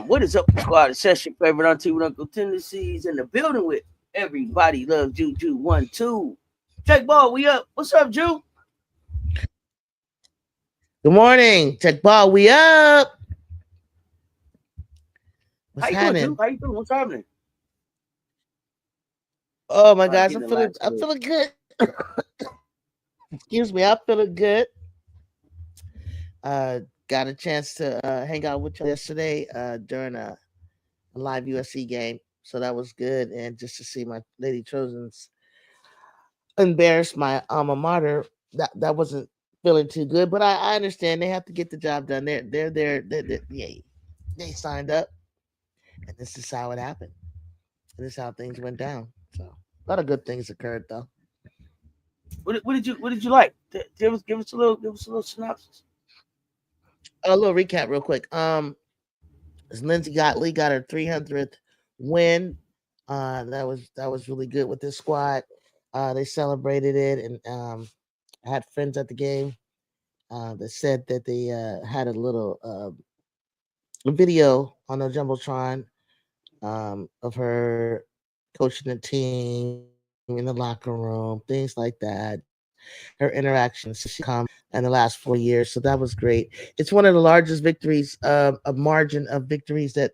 What is up, squad? It's your favorite auntie with Uncle Tendencies in the building with everybody loves JUJU 1-2. Check ball, we up. What's up, Ju? Good morning. Check ball, we up. What's happening? How you doing? What's happening? Oh my gosh, I'm feeling good. Excuse me, I'm feeling good. Got a chance to hang out with you yesterday during a live USC game, so that was good. And just to see my Lady Trojans embarrass my alma mater, that wasn't feeling too good. But I understand they have to get the job done. They're there. They signed up, and this is how it happened. And this is how things went down. So a lot of good things occurred, though. What did you like? Give us a little synopsis. A little recap, real quick. Lindsay Gottlieb got her 300th win. That was really good with this squad. They celebrated it, and I had friends at the game that said that they had a little video on the jumbotron of her coaching the team in the locker room, things like that. Her interactions she come in the last 4 years, so that was great. It's one of the largest victories, a margin of victories that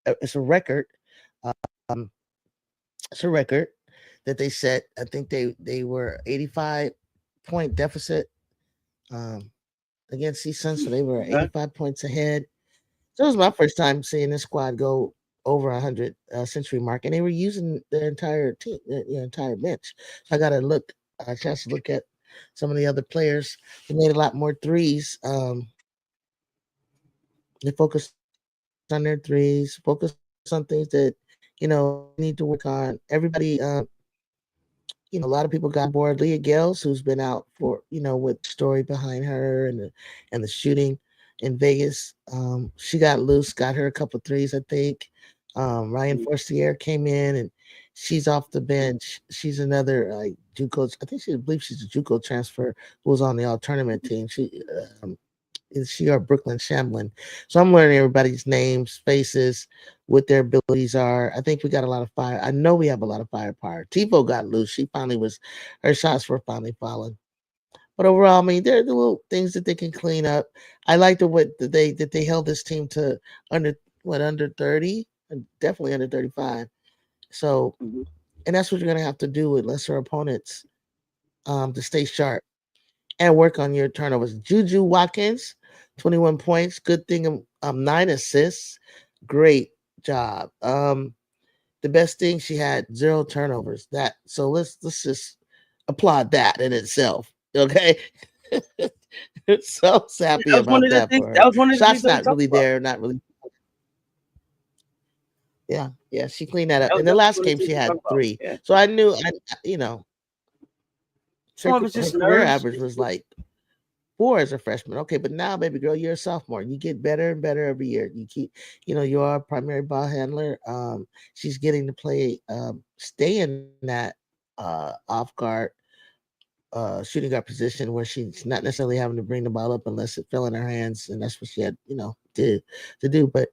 it's a record. Um, it's a record that they set. I think they were 85-point deficit against CESS, so they were 85 points ahead. So it was my first time seeing this squad go over 100 century mark, and they were using their entire team, entire bench. So I got a chance to look at some of the other players who made a lot more threes. They focused on their threes, focused on things that need to work on. Everybody, a lot of people got on board. Leah Gales, who's been out for with story behind her and the shooting in Vegas. She got loose, got her a couple threes, I think. Ryan Forcier came in and she's off the bench. She's another JUCO. I believe she's a JUCO transfer who was on the all tournament team. She or Brooklyn Shamblin. So I'm learning everybody's names, faces, what their abilities are. I think we got a lot of fire. I know we have a lot of firepower. TiVo got loose. Her shots were finally falling. But overall, I mean, there are the little things that they can clean up. I like the way that they held this team to under 30, definitely under 35. So, and that's what you're gonna have to do with lesser opponents, to stay sharp and work on your turnovers. JUJU Watkins, 21 points. Good thing, 9 assists. Great job. The best thing, she had 0 turnovers. So let's just applaud that in itself. Okay. So happy about that for her. That was one of the Shots not really there, not really. Yeah, she cleaned that up. In the last game, she had 3. Yeah. So I knew, her career average was like 4 as a freshman. Okay, but now, baby girl, you're a sophomore. You get better and better every year. You keep, you are a primary ball handler. She's getting to play, stay in that off guard, shooting guard position where she's not necessarily having to bring the ball up unless it fell in her hands, and that's what she had, to do. But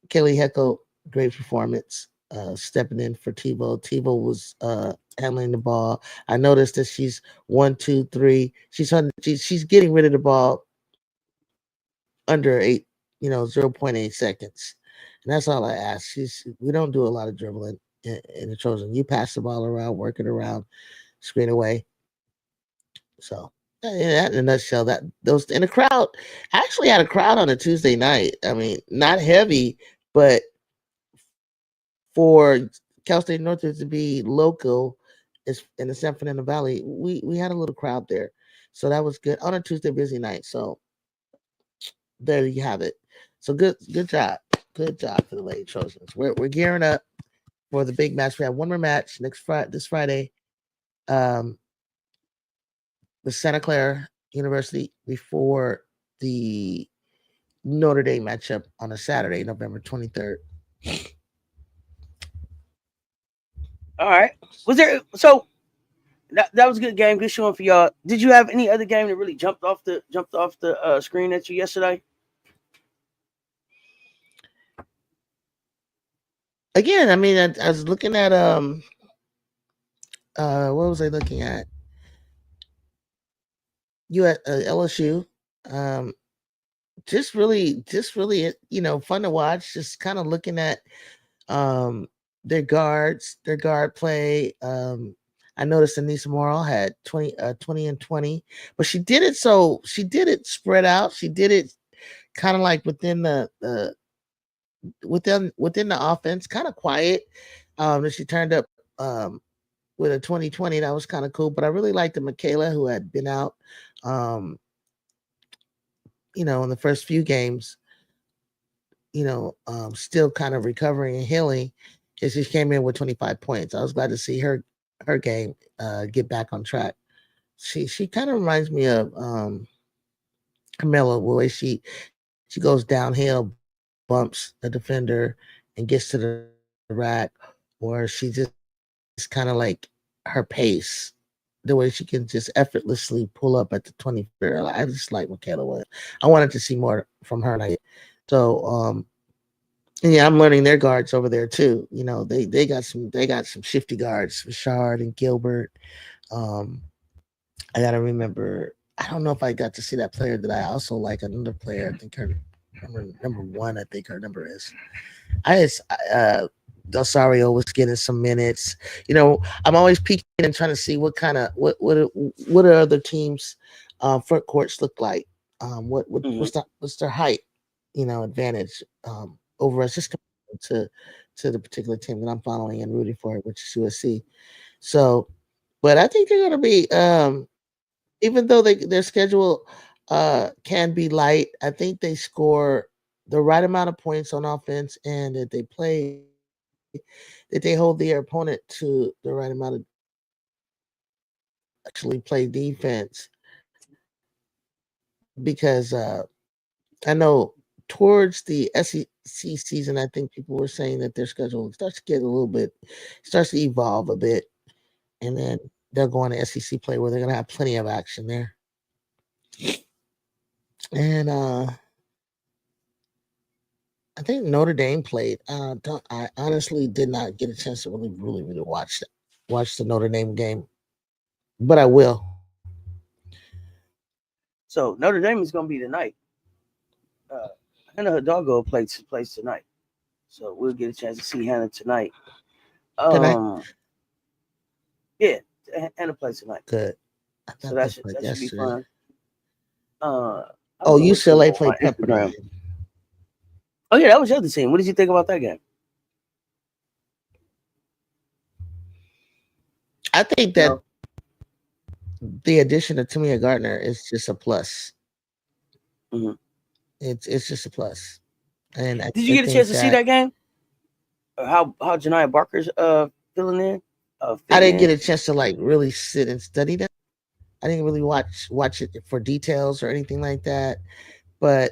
Kelly Heckle, great performance, stepping in for TiVo. TiVo was handling the ball. I noticed that she's 1, 2, 3. She's getting rid of the ball under 8 0.8 seconds. And that's all I ask. We don't do a lot of dribbling in the Trojan. You pass the ball around, work it around, screen away. So that in a nutshell, that those in the crowd I actually had a crowd on a Tuesday night. I mean, not heavy, but for Cal State Northridge to be local is in the San Fernando Valley, we had a little crowd there. So that was good on a Tuesday busy night. So there you have it. So good job. Good job for the Lady Trojans. We're gearing up for the big match. We have one more match this Friday. Um with Santa Clara University before the Notre Dame matchup on a Saturday, November 23rd. All right. Was there so that was a good game, good showing for y'all. Did you have any other game that really jumped off the screen at you yesterday? Again, I mean, I was looking at what was I looking at? You at LSU, um, just really, fun to watch. Just kind of looking at um their guard play. I noticed Anissa Morrow had 20 and 20, but she did it spread out. She did it kind of like within the offense, kind of quiet. And she turned up with a 2020. That was kind of cool. But I really liked the Michaela who had been out, um, in the first few games, still kind of recovering and healing. And she came in with 25 points. I was glad to see her game get back on track. She kind of reminds me of Camilla, the way she goes downhill, bumps the defender, and gets to the rack, or she just kind of like her pace, the way she can just effortlessly pull up at the 20 footer. I just like Michaela Williams. I wanted to see more from her, and I did. So and yeah, I'm learning their guards over there too. They got some shifty guards, Richard and Gilbert. Um, I gotta remember. I don't know if I got to see that player that I also like another player. I think her number one. I think her number is. I just Delsario was getting some minutes. I'm always peeking and trying to see what kind of what are other teams' front courts look like. Mm-hmm. What's their height? Advantage over us, just compared to the particular team that I'm following and rooting for, which is USC. So, but I think they're going to be, even though their schedule can be light, I think they score the right amount of points on offense, and that they hold their opponent to the right amount of actually play defense, because I know towards the SEC season, I think people were saying that their schedule starts to get a little bit, starts to evolve a bit, and then they'll go on to SEC play where they're going to have plenty of action there. And I think Notre Dame played. I honestly did not get a chance to really watch the Notre Dame game, but I will. So Notre Dame is gonna be tonight. Hannah Hidalgo plays tonight. So we'll get a chance to see Hannah tonight. Tonight. Um yeah, Hannah plays tonight. Good. I So thought they played that should be yesterday. fun. I Oh, was looking for UCLA them on played my Instagram. Pepperdine. Oh yeah, that was your other team. What did you think about that game? I think that No. the addition of Tamia Gardner is just a plus. Hmm. It's just a plus, and Did you I get a chance think to see that that game? How Janiyah Barker's filling in, I fitting didn't get in? a chance to like really sit and study them. I didn't really watch it for details or anything like that. But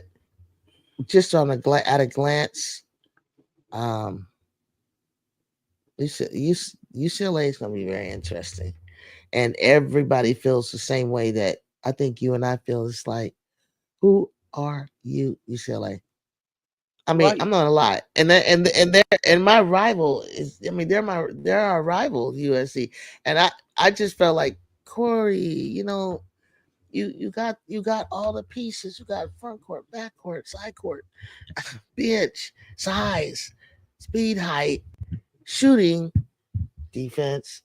just at a glance, um, UCLA is going to be very interesting, and everybody feels the same way that I think you and I feel. It's like, who are you, UCLA? I Who mean, are you? I'm not a lie, and my rival is. I mean, they're our rival, USC, and I just felt like Corey. you got all the pieces. You got front court, back court, side court, bench, size, speed, height, shooting, defense.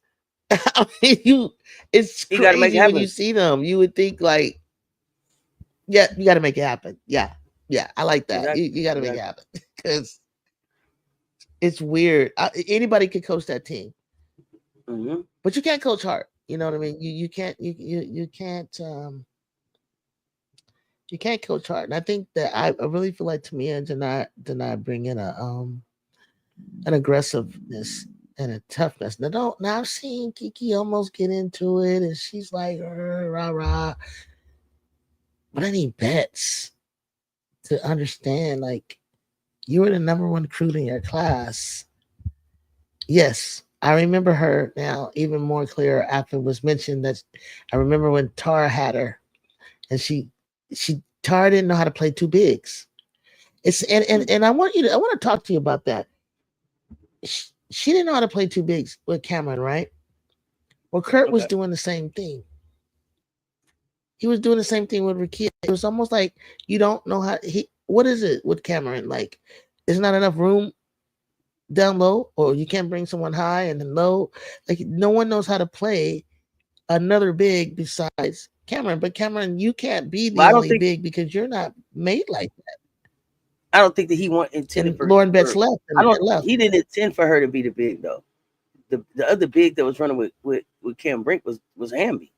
I mean, it's He got to make it crazy when you happen. see them. You would think like, yeah, you got to make it happen. Yeah, yeah, I like that. You, Exactly. you got to make it Exactly. happen because it's weird. Anybody could coach that team, Hmm. but you can't coach hard. You know what I mean? You can't you can't coach hard. And I think that I really feel like Tamia did not bring in a an aggressiveness and a toughness. Now I've seen Kiki almost get into it, and she's like rah rah. But I need bets to understand. Like you were the number one recruit in your class. Yes, I remember her now even more clear after it was mentioned that I remember when Tara had her, and she Tara didn't know how to play two bigs. It's and I want to talk to you about that. She didn't know how to play two bigs with Cameron, right? Well, Kurt was Okay. doing the same thing. He was doing the same thing with Rakia. It was almost like you don't know how he. What is it with Cameron? Like, there's not enough room down low, or you can't bring someone high and then low. Like, no one knows how to play another big besides Cameron. But Cameron, you can't be But the only big because you're not made like that. I don't think that he want intended And Lauren Betts for. left I and don't. left. He didn't intend for her to be the big though. The other big that was running with Cam Brink was Hamby.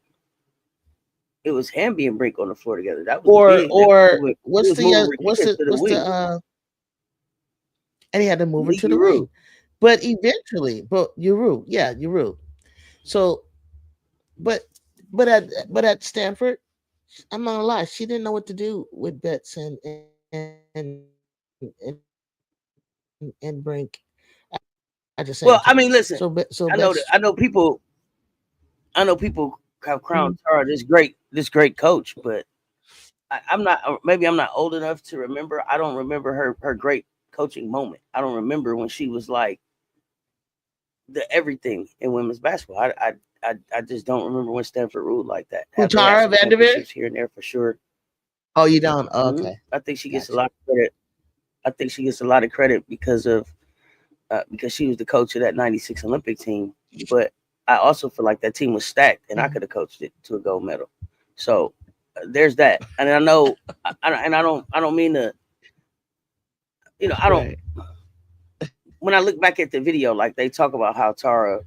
It was Hamby and Brink on the floor together. That was the big that Or he what's was moving the Rakia to the what's the wing. and he had to move her Lee to the Rue. wing. But eventually, but Yuru, yeah, Yuru. So, but but at Stanford, I'm not gonna lie, she didn't know what to do with Betts and Brink at the same time. Well, I mean, So listen. Betts. I know that. I know people. I know people have crowned Mhm. Tara this great coach, but I'm not. Maybe I'm not old enough to remember. I don't remember her great coaching moment. I don't remember when she was like the everything in women's basketball. I just don't remember when Stanford ruled like that. Who Have they had Tara some Vanderveer? championships here and there for sure? Oh, you don't? Oh, okay, I think she gets a gotcha. lot of credit. I think she gets a lot of credit because she was the coach of that '96 Olympic team. But I also feel like that team was stacked, and I Mhm. could have coached it to a gold medal. So there's that. And I know, and I don't mean to, I don't. Right. When I look back at the video, like they talk about how Tara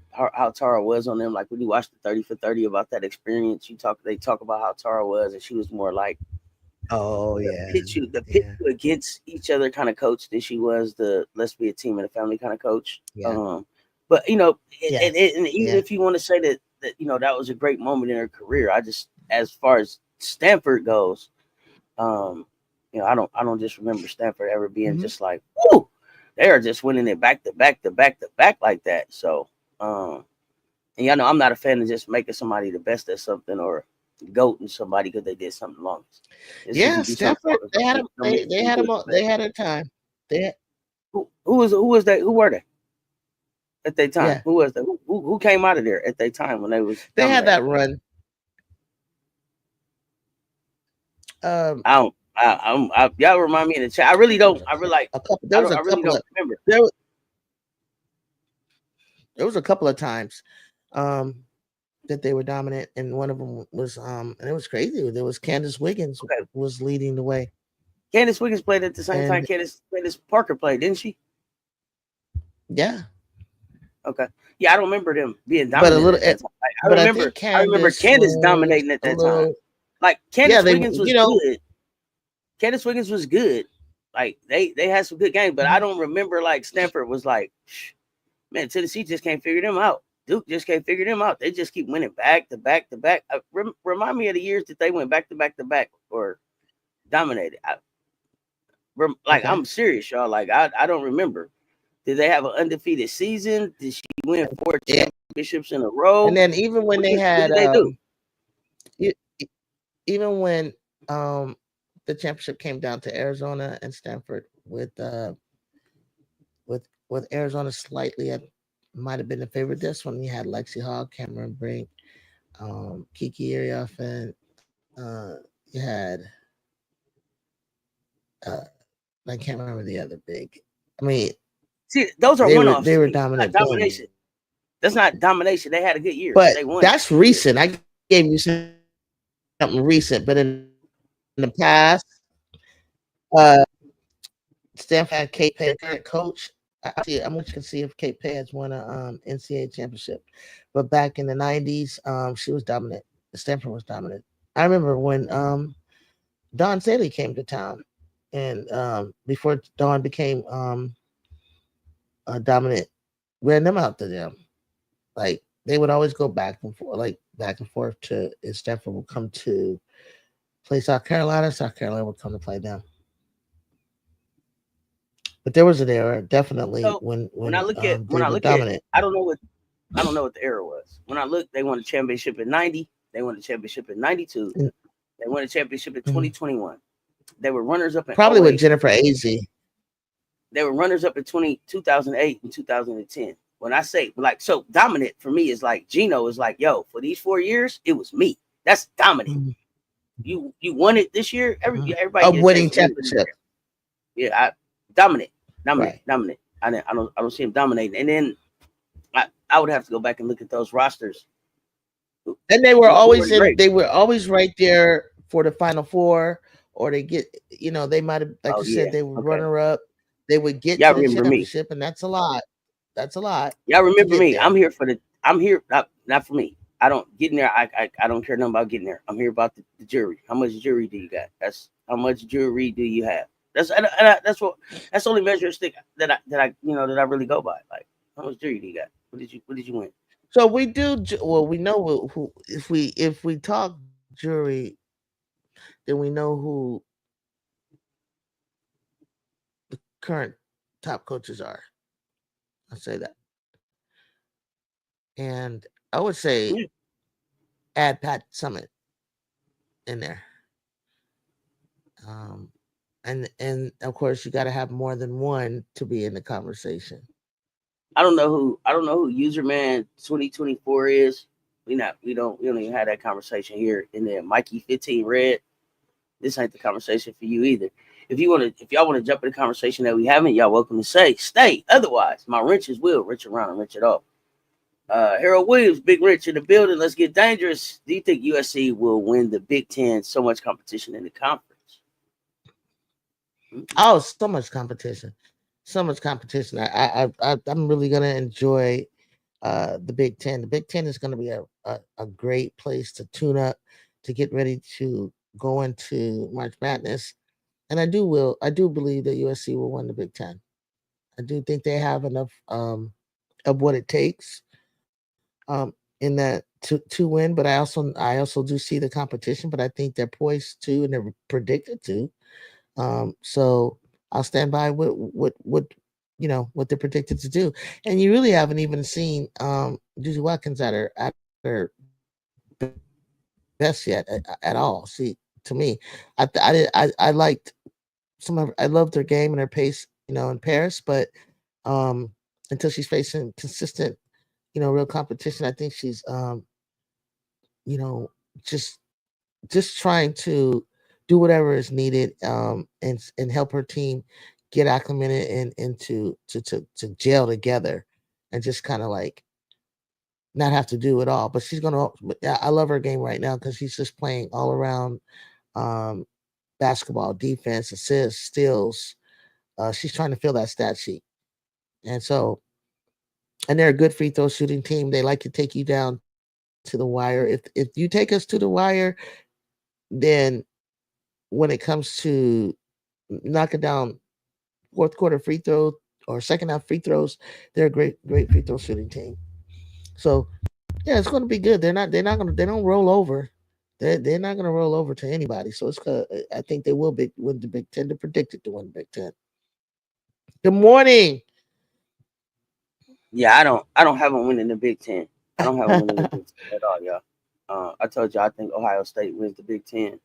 was on them. Like when you watch the 30 for 30 about that experience, they talk about how Tara was, and she was more like Oh the yeah, pit you against each other kind of coach than she was the let's be a team and a family kind of coach. yeah, But yeah, and even yeah. if you want to say that that was a great moment in her career, I just as far as Stanford goes, um, I don't just remember Stanford ever being Hmm. just like, whoo, they are just winning it back to back to back to back like that. So, and y'all know I'm not a fan of just making somebody the best at something or goating somebody because they did something long. Just because Yeah, you do something Stanford. long They had them. don't mean They you had do them. it the They best. had a time. They Who was they? Who were they at that time? yeah. Who was that? Who came out of there at that time when they was They had dominating? that run. Um, Y'all remind me in the chat. I really there was don't. I really like. a couple. There I was don't. a I really couple don't of remember. there. There was a couple of times, um, that they were dominant, and one of them was and it was crazy. There was Candace Wiggins Okay, was leading the way, Candace Wiggins played at the same time and Candace Parker played, didn't she? yeah, Okay. Yeah, I don't remember them being but a dominant little. at that time. I But I remember. think I remember Candace Candace was dominating at a that time. little. Like Yeah, Candace they. Wiggins was good. Candace Wiggins was good. Like they had some good games, but I Mhm. don't remember like Stanford was like, man, Tennessee just can't figure them out. Duke just can't figure them out. They just keep winning back to back to back. Remind me of the years that they went back to back to back or dominated. Like Okay. I'm serious, y'all. Like I don't remember. Did they have an undefeated season? Did she win 4 championships in a row? And then even when they What had did they do? e- e- even when the championship came down to Arizona and Stanford with Arizona slightly at might have been the favorite. This one you had Lexi Hall, Cameron Brink, Kiki Arioff, and You had uh, I can't remember the other big. I mean, See, those are one-offs they to were me. It's not dominant then, domination. That's not domination. They had a good year. but They won. that's recent. I gave you something recent, but in the past, uh, Stanford had Kate Pay, the current coach. I'm looking to see if Kate Pay has won a NCAA championship, but back in the '90s, she was dominant. Stanford was dominant. I remember when Don Staley came to town, and before Don became dominant, ran them out to them. Like they would always go back and forth, like back and forth to. And Stanford would come to play South Carolina. South Carolina would come to play them. But there was an era definitely So when when they I were look at dominant. I don't know what the era was. When I look, they won a championship in '90. They won a championship in '92. And, They won a championship in mhm. 2021. They were runners up in Probably with '08. Jennifer Azzi. They were runners up in 2008 and 2010. When I say like so dominant for me is like Gino is like, yo, for these 4 years, it was me. That's dominant. Mhm. You won it this year. Everybody Of get a chance winning to win. championship. Yeah, dominant, dominant, Right. dominant. I don't see him dominating. And then I would have to go back and look at those rosters. And Who were the greats? they were always right there for the final four, or they get, they might have, like Oh you said, yeah, they were okay. runner up, they would get Y'all to the remember me? championship, and that's a lot. That's a lot Y'all to remember get me? I'm there. here for the. I'm here not for me. I don't getting there. I don't care nothing about getting there. I'm here about the jury. How much jury do you got? That's how much jury do you have? That's what that's the only measure stick that I that I really go by. Like how much jury do you got? What did you win? So we do well. We know who if we talk jury, then we know who current top coaches are. I'll say that, and I would say Yeah. add Pat Summit in there. Um, and of course you got to have more than one to be in the conversation. I don't know who user man 2024 is. We don't even have that conversation here. And then Mikey 15 Red. This ain't the conversation for you either. If y'all want to jump in the conversation that we haven't, y'all welcome to stay. Otherwise, my wrenches will wrench around and wrench it off. Harold Williams, Big Rich in the building. Let's get dangerous. Do you think USC will win the Big Ten? So much competition in the conference. Oh, so much competition, so much competition. I'm really gonna enjoy the Big Ten. The Big Ten is going to be a great place to tune up, to get ready to go into March Madness. And I do believe that USC will win the Big Ten. I do think they have enough of what it takes in that to win. But I also do see the competition. But I think they're poised to, and they're predicted to. So I'll stand by what what they're predicted to do. And you really haven't even seen Juju Watkins at her best yet at all. See, to me, I liked I loved her game and her pace, in Paris, but um, until she's facing consistent, real competition, I think she's you know, just trying to do whatever is needed and help her team get acclimated and to gel together and just kind of like not have to do it all. But she's gonna. But yeah, I love her game right now because she's just playing all around um, basketball, defense, assists, steals. She's trying to fill that stat sheet, and so and they're a good free throw shooting team. They like to take you down to the wire. If you take us to the wire, then when it comes to knocking down fourth quarter free throws or second half free throws, they're a great free throw shooting team. So yeah, it's going to be good. They don't roll over. They're not going to roll over to anybody. So I think they will win the Big Ten. They're predicted to win the Big Ten. Good morning. Yeah, I don't have them winning the Big Ten. I don't have them winning the Big Ten at all, y'all. I told you I think Ohio State wins the Big Ten.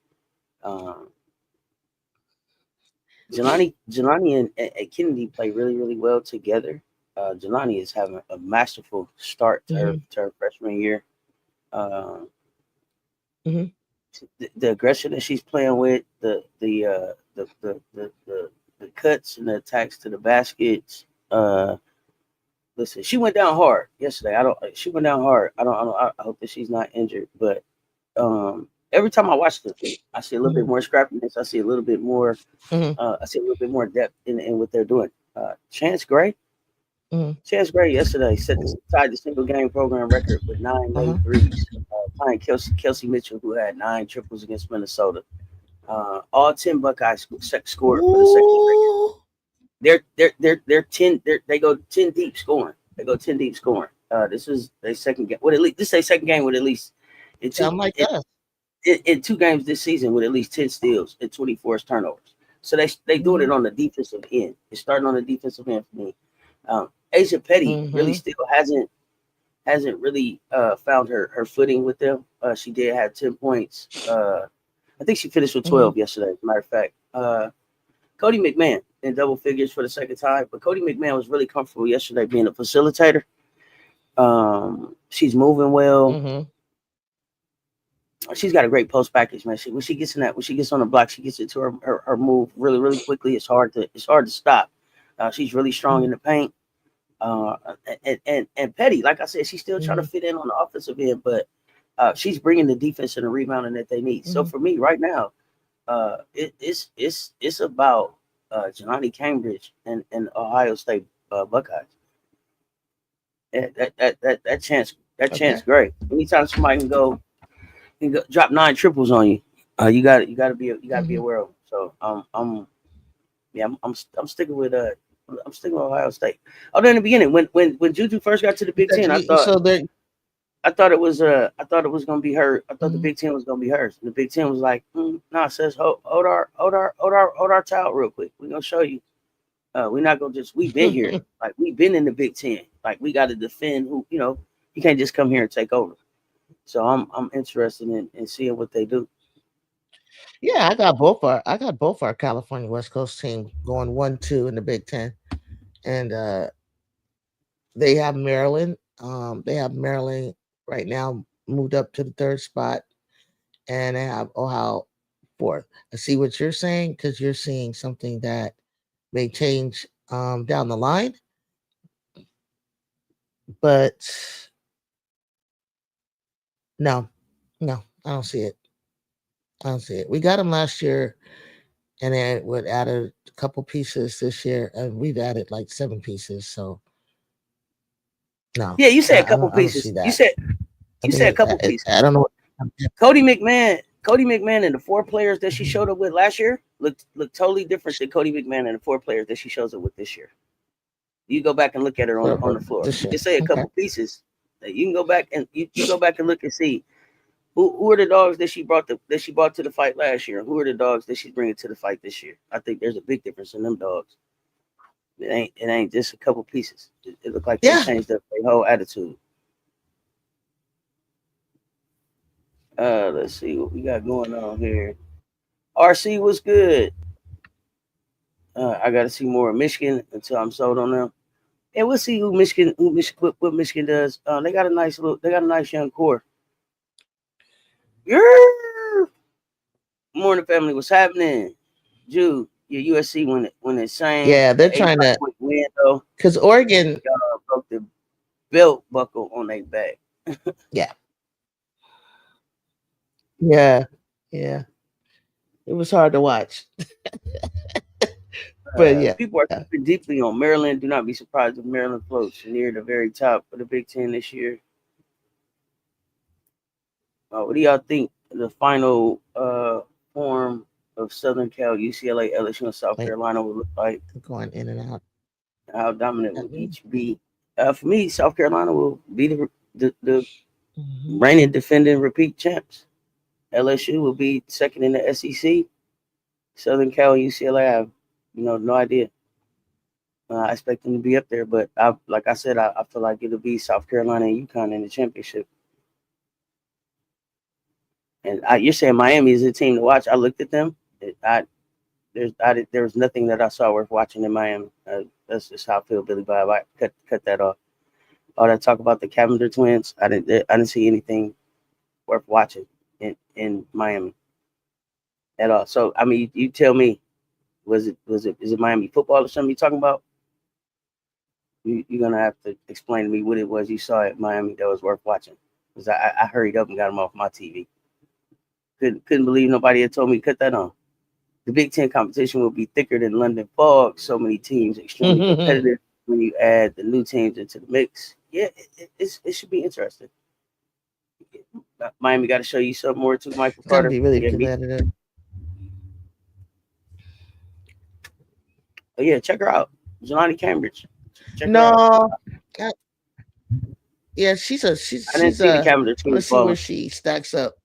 Um, Jelani and Kennedy play really well together. Jelani is having a masterful start hmm to her freshman year. Uh, hmm the aggression that she's playing with, the cuts and the attacks to the baskets. Listen, she went down hard yesterday. I don't. She went down hard. I hope that she's not injured. But every time I watch them, I see a little bit more scrappiness. I see a little bit more. Mhm. I see a little bit more depth in what they're doing. Chance Gray. Mhm. Chance Gray yesterday tied the single game program record with 9 made Uh-huh. threes, tying Kelsey Mitchell, who had 9 triples against Minnesota. All 10 Buckeyes scored for the second straight. Ooh. They're 10. They go 10 deep scoring. They go 10 deep scoring. This is their second game. With at least this is their second game with at least in two Sound like in, us. in 2 games this season with at least 10 steals and 24 turnovers. So they doing it Mhm. on the defensive end. It's starting on the defensive end for me. Asia Petty really Mhm. still hasn't really found her footing with them. She did have 10 points. I think she finished with Mhm. 12 yesterday. As a matter of fact, Cody McMahon in double figures for the second time, but Cody McMahon was really comfortable yesterday being a facilitator. She's moving well. Mhm. She's got a great post package, man. When she gets in that, when she gets on the block, she gets into her move really quickly. It's hard to stop. She's really strong in Mhm. the paint. Uh, and Petty, like I said, she's still trying to Mhm. fit in on the offensive end, but she's bringing the defense and the rebounding that they need. So Mhm. for me, right now, it's about Jelani Cambridge and Ohio State Buckeyes. That chance Okay. great. Anytime somebody can go drop 9 triples on you, you gotta be Mhm. aware of them. So yeah, I'm sticking with Ohio State. Although in the beginning, when Juju first got to the Big Ten, I thought So there. I thought it was gonna be her. I thought the Mhm. Big Ten was gonna be hers. And the Big Ten was like, nah, says hold our child real quick. We're gonna show you. We're not gonna just we've been here. Like we've been in the Big Ten. Like we gotta defend who you can't just come here and take over. So I'm interested in seeing what they do. Yeah, I got both our California West Coast team going 1-2 in the Big Ten, and they have Maryland. They have Maryland right now moved up to the third spot, and they have Ohio fourth. I see what you're saying because you're seeing something that may change down the line, but no, no, I don't see it. I don't see it. We got them last year, and then we added a couple pieces this year, and we've added like 7 pieces. So no, Yeah, you said a couple I don't see pieces. You that. said I you think said a couple pieces. I don't know. Cody McMahon and the 4 players that she Mhm. showed up with last year looked totally different than Cody McMahon and the 4 players that she shows up with this year. You go back and look at her on the floor. This year. Just say a Okay. couple pieces. You can go back and you go back and look and see who are the dogs that she brought to the fight last year, and who are the dogs that she's bringing to the fight this year. I think there's a big difference in them dogs. It ain't just a couple pieces. It looked like they Yeah. changed up their whole attitude. Let's see what we got going on here. RC was good. I got to see more of Michigan until I'm sold on them. And we'll see what Michigan does. They got a nice young core. Yeah. Morning family, what's happening? Jude, your USC when it sang Yeah, they're the trying 85 to point win though, because Oregon. broke the belt buckle on their back. Yeah. Yeah. Yeah. It was hard to watch, but yeah. People are keeping deeply on Maryland. Do not be surprised if Maryland floats near the very top of the Big Ten this year. What do y'all think the final form of Southern Cal, UCLA, LSU, and South Wait, Carolina will look like? going in and out. How dominant will That me. each be? For me, South Carolina will be the Mhm. reigning defending repeat champs. LSU will be second in the SEC. Southern Cal and UCLA have, no idea. I expect them to be up there, but like I said, I feel like it'll be South Carolina and UConn in the championship. And you're saying Miami is a team to watch. I looked at them. There was nothing that I saw worth watching in Miami. That's just how I feel, Billy Bob. I cut that off. All that talk about the Cavender twins, I didn't see anything worth watching. in Miami at all. So I mean, you tell me, is it Miami football or something you talking about? You're gonna have to explain to me what it was you saw at Miami that was worth watching. Because I hurried up and got them off my TV. Couldn't believe nobody had told me to cut that on. The Big Ten competition will be thicker than London fog. So many teams, extremely competitive. When you add the new teams into the mix, yeah, it should be interesting. Miami got to show you something more to Michael It's gonna Carter. be really Yeah, competitive. oh yeah, check her out, Jelani Cambridge. Check her out. No, uh, yeah, I didn't see the Cavender I want twins to see where balling. she stacks up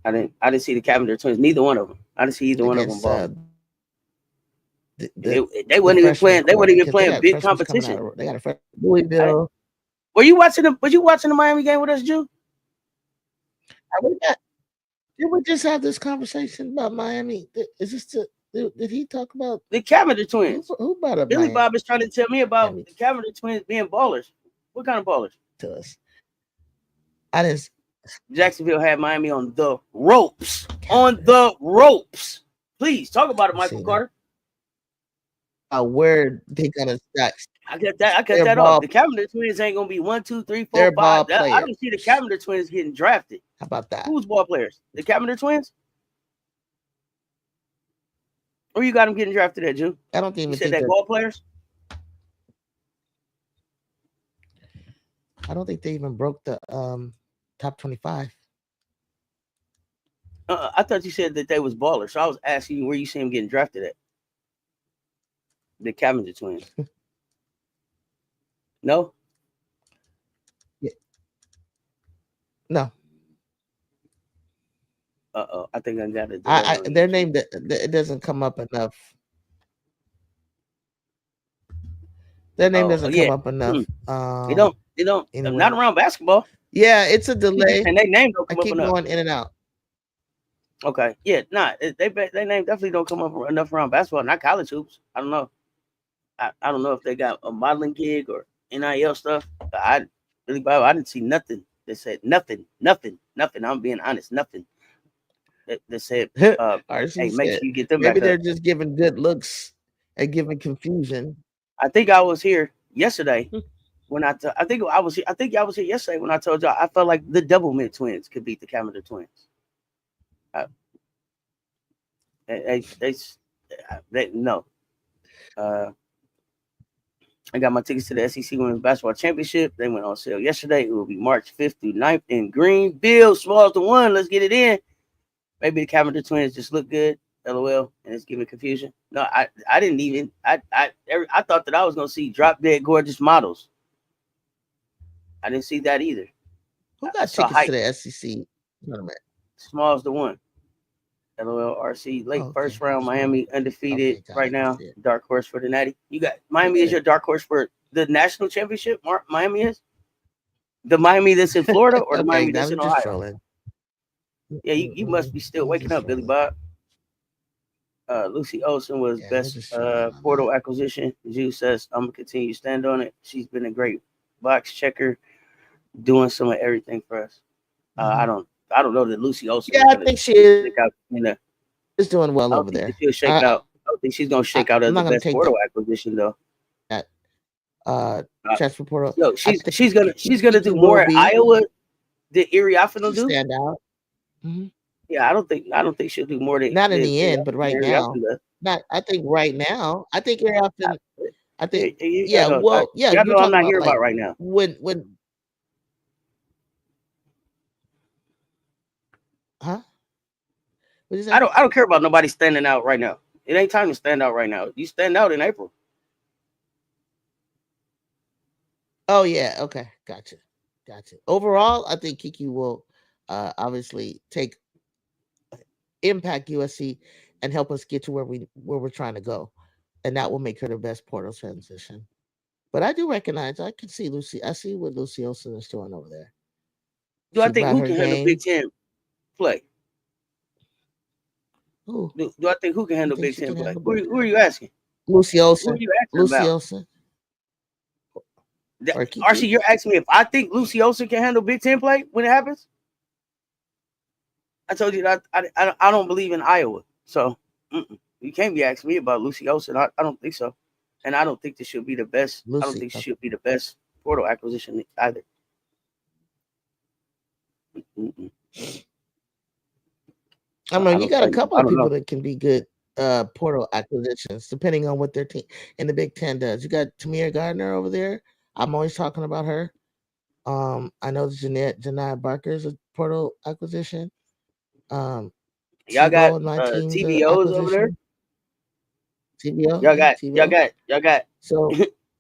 I didn't see the Cavender twins. Neither one of them. I didn't see either one of them against balling. the They the weren't even freshman playing. They core weren't even because they playing got big freshmen coming out competition. of they got a freshman I, Louisville. were you watching the? Was you watching the Miami game with us, Jew? We got, did we just have this conversation about Miami? Is this did he talk about The Cavender twins. who brought up Billy Miami Bob is trying to tell me about the Cavender twins being ballers. What kind of ballers? to us? I didn't. Jacksonville had Miami on the ropes. On the ropes. Please talk about it, Michael Carter. Where they gonna stack? I cut that off. The Cavender twins ain't gonna be 1, 2, 3, 4, 5. I don't see the Cavender twins getting drafted. How about that? Who's ball players? The Cavender twins? Or you got them getting drafted at, Jew? I don't even think that ball players. I don't think they even broke the top 25. I thought you said that they was ballers, so I was asking you where you see them getting drafted at. The Cavender twins. No. Yeah. No. I think I got it. Their name it doesn't come up enough. Their name doesn't come up enough. They don't. Anyway. Not around basketball. Yeah, it's a delay. And they name don't come I keep up going in and out. Okay. Yeah. They name definitely don't come up enough around basketball. Not college hoops. I don't know. I don't know if they got a modeling gig or NIL stuff. I didn't see nothing that said nothing. I'm being honest. Nothing that said, hey, make sure you get them back maybe they're up. just giving good looks and giving confusion. I think I was here yesterday when I think I was here yesterday when I told y'all I felt like the Double Mint twins could beat the Cavender twins. They no. I got my tickets to the SEC Women's Basketball Championship. They went on sale yesterday. It will be March 5th through 9th in Greenville. Smalls to 1. Let's get it in. Maybe the Cavender twins just look good. LOL, and it's giving confusion. No, I didn't even. I thought that I was gonna see drop dead gorgeous models. I didn't see that either. Who got tickets to the SEC tournament? Smalls to 1. LOL RC late first round. Miami undefeated right now. Dark horse for the Natty. You got Miami is your dark horse for the national championship. Miami is the Miami that's in Florida or the Miami that's in Ohio. Trolling. Yeah, you must be still waking up, Billy Bob. Lucy Olsen was best portal acquisition. Jew says I'm gonna continue to stand on it. She's been a great box checker, doing some of everything for us. I don't know that Lucy Olsen. Yeah, I think she is. Is doing well over there. She'll shake out. I don't think she's gonna shake out as the best portal acquisition though. Transfer portal. No, she's gonna do more at Iowa than Erie Offensive do. Stand out. Mm-hmm. Yeah, I don't think she'll do more than not in the end, but right now. Not. I think right now. I think Erie Offensive. I think. Yeah. Well. Yeah. You're talking I'm not here about right now. When. Huh? I don't care about nobody standing out right now. It ain't time to stand out right now. You stand out in April. Oh yeah. Okay. Gotcha. Overall, I think Kiki will obviously impact USC and help us get to where we're trying to go, and that will make her the best portal transition. But I do recognize I can see Lucy. I see what Lucy Olsen is doing over there. Do I think who can handle Big Ten play? Who? Do I think who can handle Big Ten play? Who are you asking? Lucy Olsen. Who are you asking about? Olsen. RC, you're asking me if I think Lucy Olsen can handle Big Ten play when it happens? I told you that I don't believe in Iowa. So you can't be asking me about Lucy Olsen. I don't think so. And I don't think this should be the best. I don't Lucy. think she should be the best portal acquisition either. Mm-mm. I mean, I you don't. got a couple I of don't people know. that can be good portal acquisitions, depending on what their team in the Big Ten does. You got Tamir Gardner over there. I'm always talking about her. I know Janiyah Barker is a portal acquisition. Y'all got Tebow on my team's a TVOs over there. acquisition. TBO, yeah, TBO. Y'all got. So,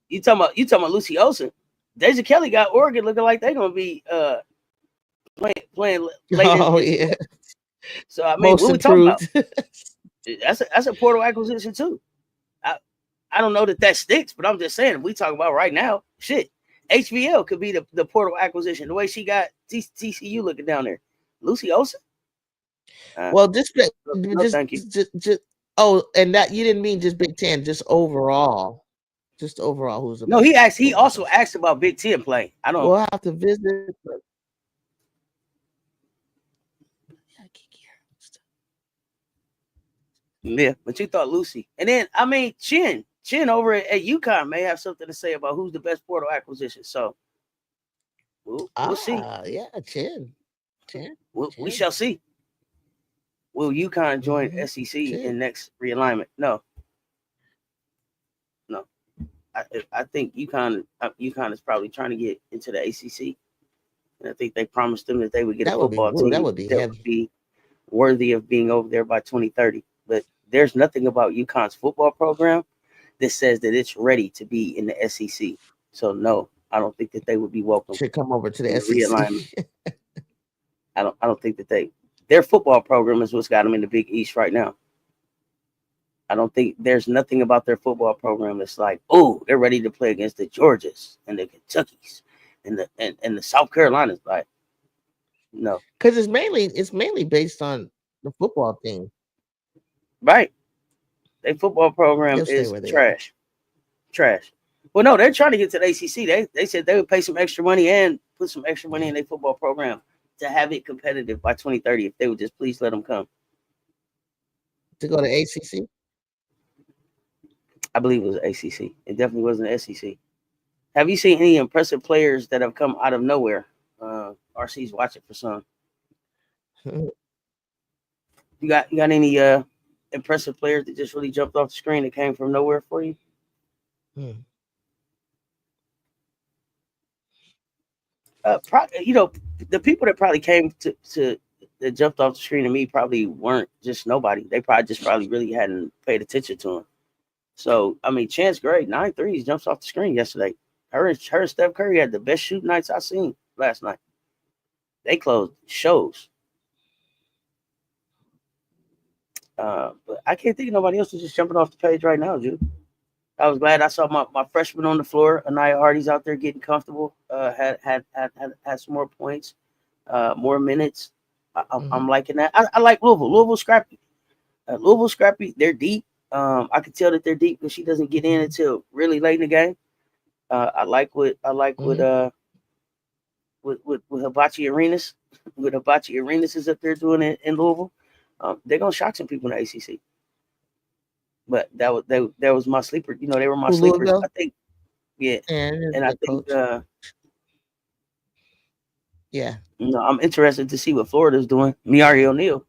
You talking about Lucy Olsen? Deja Kelly got Oregon looking like they're gonna be playing late oh as yeah, well. So I mean, most what we talking about? improved. That's a portal acquisition too. I I don't know that sticks, but I'm just saying if we talk about right now, shit. HVL could be the portal acquisition. The way she got TCU looking down there, Lucy Olsen. Well, just No, thank you. just oh, and that you didn't mean just Big Ten, just overall. Just overall, who's the No, best he portal also acquisition? asked about Big Ten play. I don't. We'll have to visit. Yeah, but you thought Lucy, and then I mean Chin over at UConn may have something to say about who's the best portal acquisition. So we'll see. Yeah, Chin. We shall see. Will UConn join Mm-hmm. SEC Chin. in next realignment? No. I think UConn is probably trying to get into the ACC, and I think they promised them that they would get a football team That would be that heavy. would be worthy of being over there by 2030. But there's nothing about UConn's football program that says that it's ready to be in the SEC. So no, I don't think that they would be welcome Should come over to in the the realignment. SEC. I don't think that their football program is what's got them in the Big East right now. I don't think there's nothing about their football program that's like, oh, they're ready to play against the Georgias and the Kentuckys and the South Carolinas. Like, no. Because it's mainly based on the football team. Right. Their football program They'll stay is where they are. Trash. Well, no, they're trying to get to the ACC. They said they would pay some extra money and put some extra money in their football program to have it competitive by 2030 if they would just please let them come. To go to ACC? I believe it was ACC. It definitely wasn't SEC. Have you seen any impressive players that have come out of nowhere? RC's watching for some. You got any impressive players that just really jumped off the screen that came from nowhere for you? The people that probably came to that jumped off the screen to me probably weren't just nobody. They probably really hadn't paid attention to him. So I mean, Chance Gray, 9 threes, jumps off the screen yesterday. Her and Steph Curry had the best shooting nights I seen last night. They closed shows. But I can't think of nobody else who's just jumping off the page right now, Jude. I was glad I saw my freshman on the floor. Anaya Hardy's out there getting comfortable. Had some more points, more minutes. I'm liking that. I like Louisville. Louisville scrappy. They're deep. I can tell that they're deep because she doesn't get in until really late in the game. I like what Hibachi Arenas. What Hibachi Arenas is up there doing in Louisville. They're gonna shock some people in the ACC. But that was my sleeper. You know, they were my sleepers. Louisville? I think, yeah, and I think, yeah, I'm interested to see what Florida's doing. Miari O'Neal,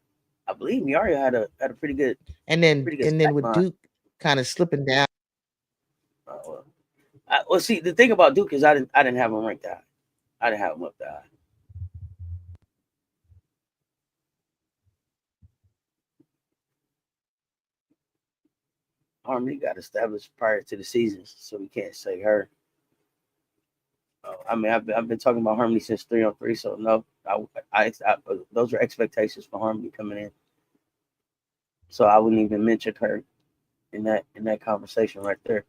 I believe Miari had a pretty good, and then with line. Duke kind of slipping down. Well, see, the thing about Duke is I didn't have him ranked high. I didn't have him up that high. Harmony got established prior to the season, so we can't say her. I mean, I've been talking about Harmony since 3-on-3, so no, I those are expectations for Harmony coming in. So I wouldn't even mention her in that conversation right there.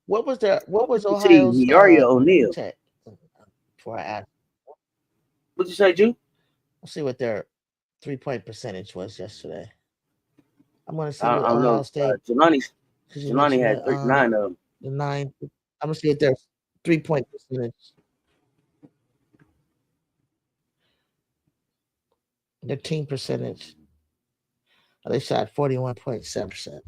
What was Ohio's Miari O'Neal? Before I ask, What'd you say, Ju? Let's see what their 3-point percentage was yesterday. I'm gonna see I what don't Ohio know. State. Jelani had 39 of them. The 9. I'm gonna see what their 3-point percentage. Their team percentage, they shot 41.7%.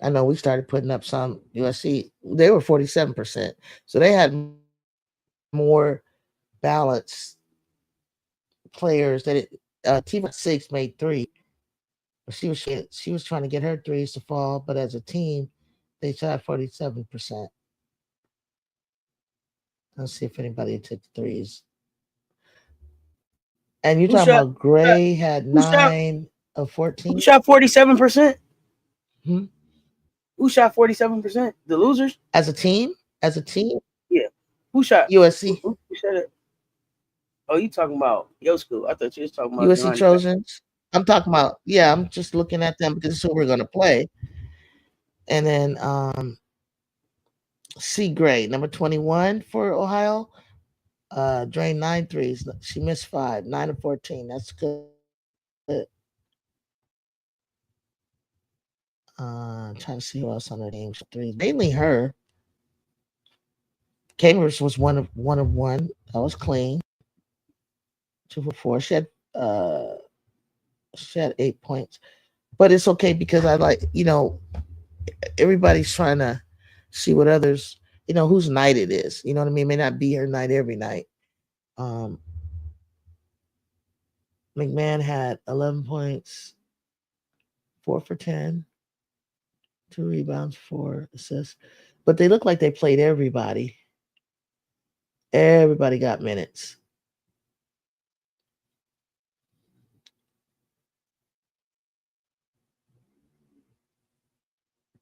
I know we started putting up some USC. They were 47%, so they had more balanced players. That T got 6, made 3. She was trying to get her threes to fall, but as a team, they shot 47%. Let's see if anybody took threes. And you're Who talking shot? about Gray had Who shot? 9 of 14. Who shot 47%? Hmm? Who shot 47%? The losers? As a team, Yeah. Who shot? USC, Who shot it? Oh, you talking about your school? I thought you was talking about USC Johnny Mac. Trojans. I'm talking about, yeah. I'm just looking at them because this is who we're gonna play. And then C Gray, number 21 for Ohio, drained 9 threes. She missed 5, 9 of 14. That's good. Trying to see who else on the team shot threes. Mainly her. Cambridge was one of one. That was clean. 2 for 4. She had 8 points, but it's okay because I like everybody's trying to see what others whose night it is. You know what I mean? It may not be her night every night. Um, McMahon had 11 points, 4 for 10, 2 rebounds, 4 assists. But they look like they played everybody. Everybody got minutes.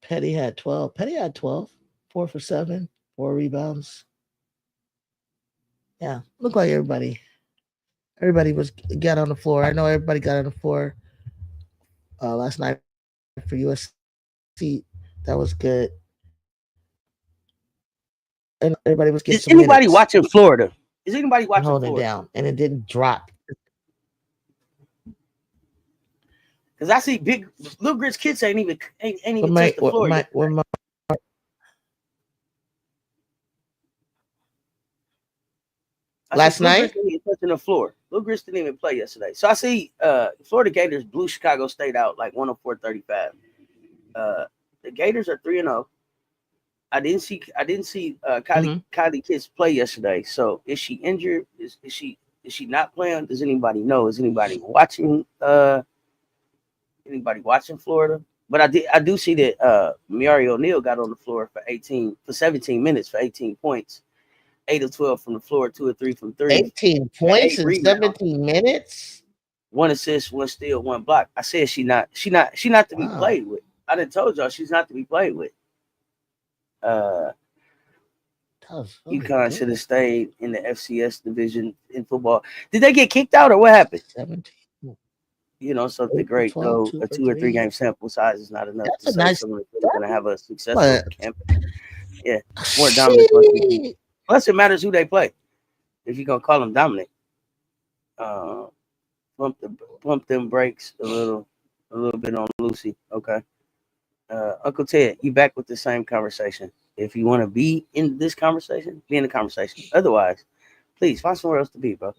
Petty had 12. Petty had 12. 4 for 7, 4 rebounds. Yeah, looked like everybody was got on the floor. I know everybody got on the floor last night for USC. That was good. And everybody was getting some Is minutes anybody watching Florida? Is anybody and holding watching it Florida? down, and it didn't drop. Because I see big little Grits kids ain't What even my touched the what floor my yet. what my I see last Blue Grits night? didn't even touching the floor. Blue Grits didn't even play yesterday. So I see Florida Gators blew Chicago State out like 104-35. The Gators are 3-0. I didn't see Mm-hmm. Kylie Kids play yesterday. So is she injured? Is she not playing? Does anybody know? Is anybody watching Florida? But I do see that Miari O'Neal got on the floor for 17 minutes for 18 points, 8 of 12 from the floor, 2 of 3 from three, 18 and points eight in rebounds, 17 minutes. 1 assist, 1 steal, 1 block. I said she not to be Wow, played with. I done told y'all she's not to be played with. Uh, that was UConn good. should have stayed in the FCS division in football. Did they get kicked out or what happened? 17, Something 8 for great 12, though. 2 A for 2 or 3 game 3. sample size is not enough to That's a say nice. someone is really That, going to have a successful but campaign. Yeah, more dominance must be beat. shit. Plus, it matters who they play. If you're gonna call them dominant, uh, pump them brakes a little bit on Lucy. Okay, Uncle Ted, you back with the same conversation. If you want to be in this conversation, be in the conversation. Otherwise, please find somewhere else to be, bro.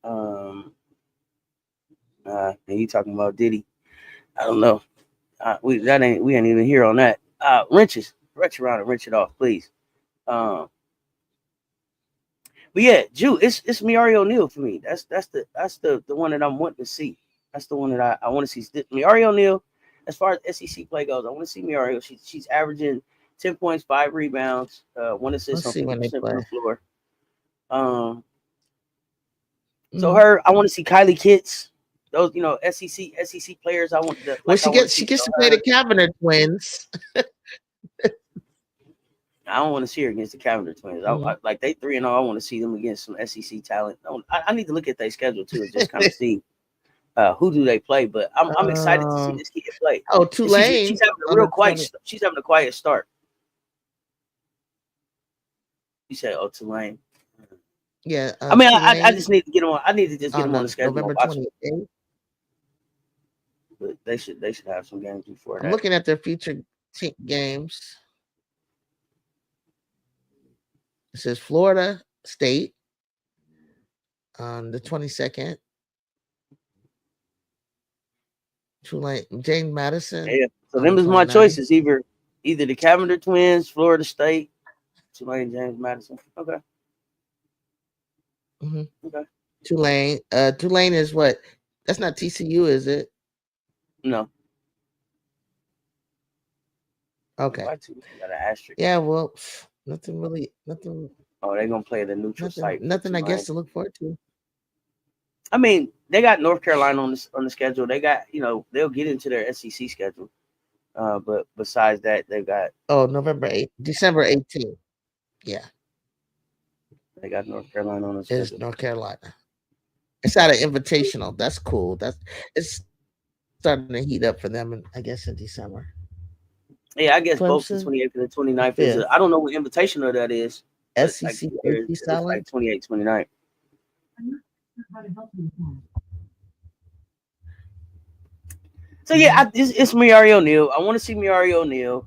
Um, and you talking about Diddy? I don't know. We ain't even here on that. Wrench around and wrench it off, please. Um, but yeah, Jew, it's Miari O'Neal for me. That's the one that I'm wanting to see. That's the one that I want to see. Miari O'Neal, as far as SEC play goes, I want to see Miari. She's averaging 10 points, 5 rebounds, 1 assist Let's on see when they 50% from the play. floor. Um, so Mm. her, I want to see Kylie Kitts. Those SEC players. Well, I she want to gets see. she So gets to play the her, Cabinet twins. I don't want to see her against the Cavender Twins. Mm. Like they 3-0. I want to see them against some SEC talent. I need to look at their schedule too and just kind of see who do they play. But I'm excited to see um. this kid play. Oh, And she's Tulane having a real under quiet. 20. She's having a quiet start. You say, oh, Tulane. Yeah, I mean, I Tulane just need to get them on. I need to just get on them on the the schedule and November watch them. 28th. But they should have some games before I'm that. looking at their future games. It says Florida State on the 22nd. Tulane, James Madison Yeah. So on the them is my 29th. choices. Either the Cavender Twins, Florida State, Tulane, James Madison. Okay. Mm-hmm. Okay. Tulane. Tulane is what? That's not TCU, is it? No. Okay. Why Tulane got an asterisk? Yeah. Well, nothing really. Nothing. Oh, they're gonna play at the neutral Nothing. site for Nothing. I guess Tulane. to look forward to. I mean, they got North Carolina on the schedule. They got they'll get into their SEC schedule. But besides that, they've got Oh, November 8th, December 18th. Yeah, they got North Carolina on the is schedule. North Carolina. It's at an invitational. That's cool. It's starting to heat up for them, I guess, in December. Yeah, I guess both the Clemson, 28th and the the 29th is. 5th. I don't know what invitational that is, but I SEC hear AP it's like Solid. 28th, 29th. So yeah, Mm-hmm. it's Miari O'Neal. I want to see Miari O'Neal.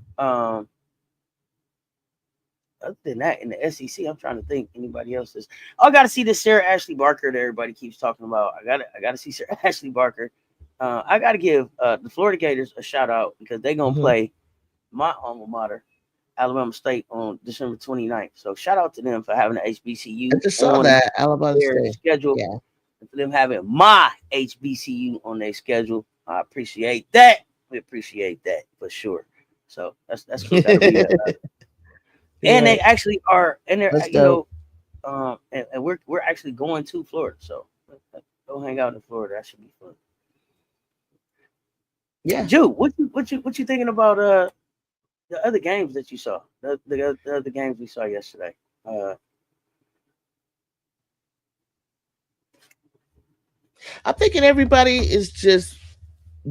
Other than that, in the SEC, I'm trying to think anybody else is. Oh, I got to see this Sarah Ashley Barker that everybody keeps talking about. I got to see Sarah Ashley Barker. I got to give the Florida Gators a shout out because they're gonna Mm-hmm. play my alma mater, Alabama State, on December 29th. So shout out to them for having the I HBCU just saw on that Alabama their State. schedule, Yeah. and for them having my HBCU on their schedule. I appreciate that. We appreciate that for sure. So that'll be a and they Right. actually are, and they're That's dope. and we're actually going to Florida, so go hang out in Florida. That should be fun. Yeah. Jude, what you thinking about the other games that you saw, the other games we saw yesterday? Uh, I'm thinking everybody is just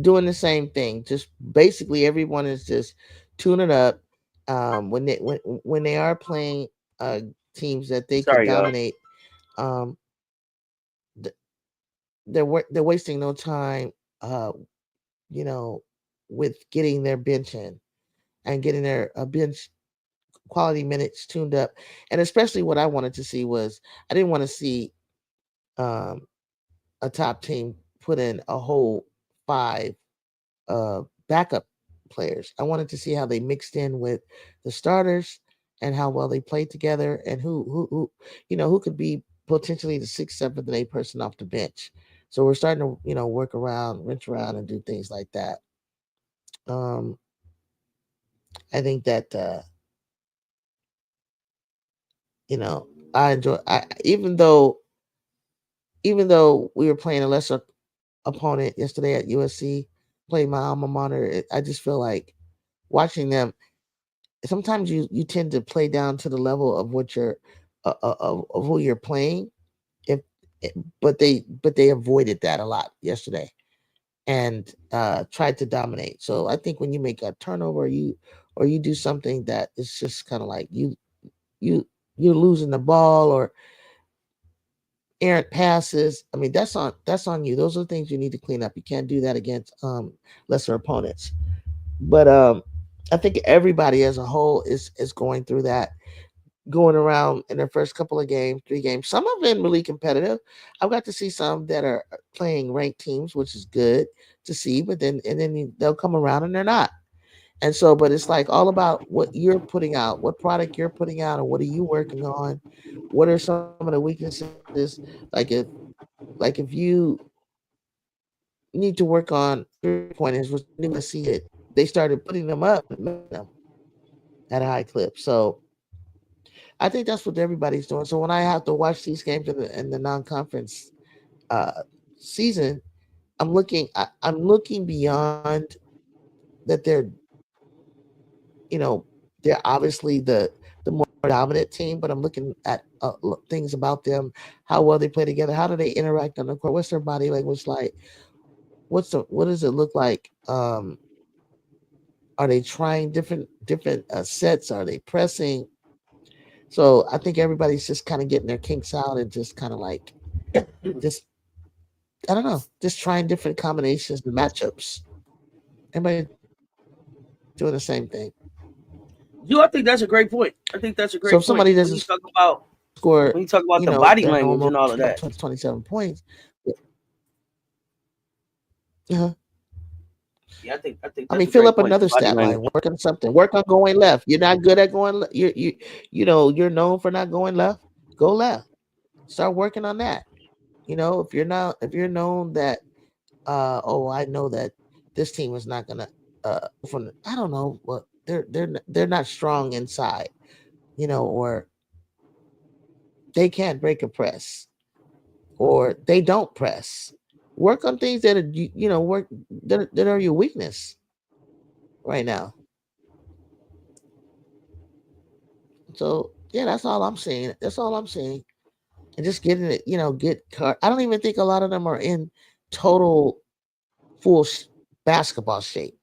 doing the same thing. Just basically everyone is just tuning up. When they are playing teams that they could sorry, y'all. dominate, um, th- they're wasting no time. Uh, you know, with getting their bench in and getting their bench quality minutes tuned up, and especially what I wanted to see was I didn't want to see um, a top team put in a whole five backup players. I wanted to see how they mixed in with the starters and how well they played together and who who could be potentially the sixth, seventh, and eighth person off the bench. So we're starting to work around, wrench around, and do things like that. Um, I think that I enjoy. I even though we were playing a lesser opponent yesterday at USC, playing my alma mater, I just feel like watching them sometimes you tend to play down to the level of what you're of who you're playing if eh, but they avoided that a lot yesterday and tried to dominate. So I think when you make a turnover, you do something that is just kind of like you you're losing the ball or errant passes. I mean, that's on you. Those are the things you need to clean up. You can't do that against lesser opponents. But I think everybody as a whole is going through that, going around in their first couple of games, 3 games. Some have been really competitive. I've got to see some that are playing ranked teams, which is good to see. But then they'll come around and they're not. And so, but it's like all about what you're putting out, what product you're putting out, and what are you working on? What are some of the weaknesses? Like if you need to work on 3 pointers, which I didn't see it, they started putting them up and making them at a high clip. So I think that's what everybody's doing. So when I have to watch these games in the non-conference uh, season, I'm looking beyond that. You know they're obviously the more dominant team, but I'm looking at things about them, how well they play together, how do they interact on the court, what's their body language like, what does it look like? Are they trying different sets? Are they pressing? So I think everybody's just kind of getting their kinks out and just kind of like just I don't know, just trying different combinations and matchups. Everybody's doing the same thing. You, I think that's a great point. I think that's a So great if point. somebody When doesn't you talk about score, the body their language normal and all of that. 27 points. Uh-huh. Yeah, I think I that's mean, a fill great up point. another Body stat line. language. Work on something. Work on going left. You're not good at going. You're known for not going left. Go left. Start working on that. If you're known that, I know that this team is not gonna, from I don't know what they're not strong inside, or they can't break a press, or they don't press. Work on things that are work that are your weakness right now. So yeah, that's all I'm saying. That's all I'm saying. And just getting it, get cut. I don't even think a lot of them are in total basketball shape.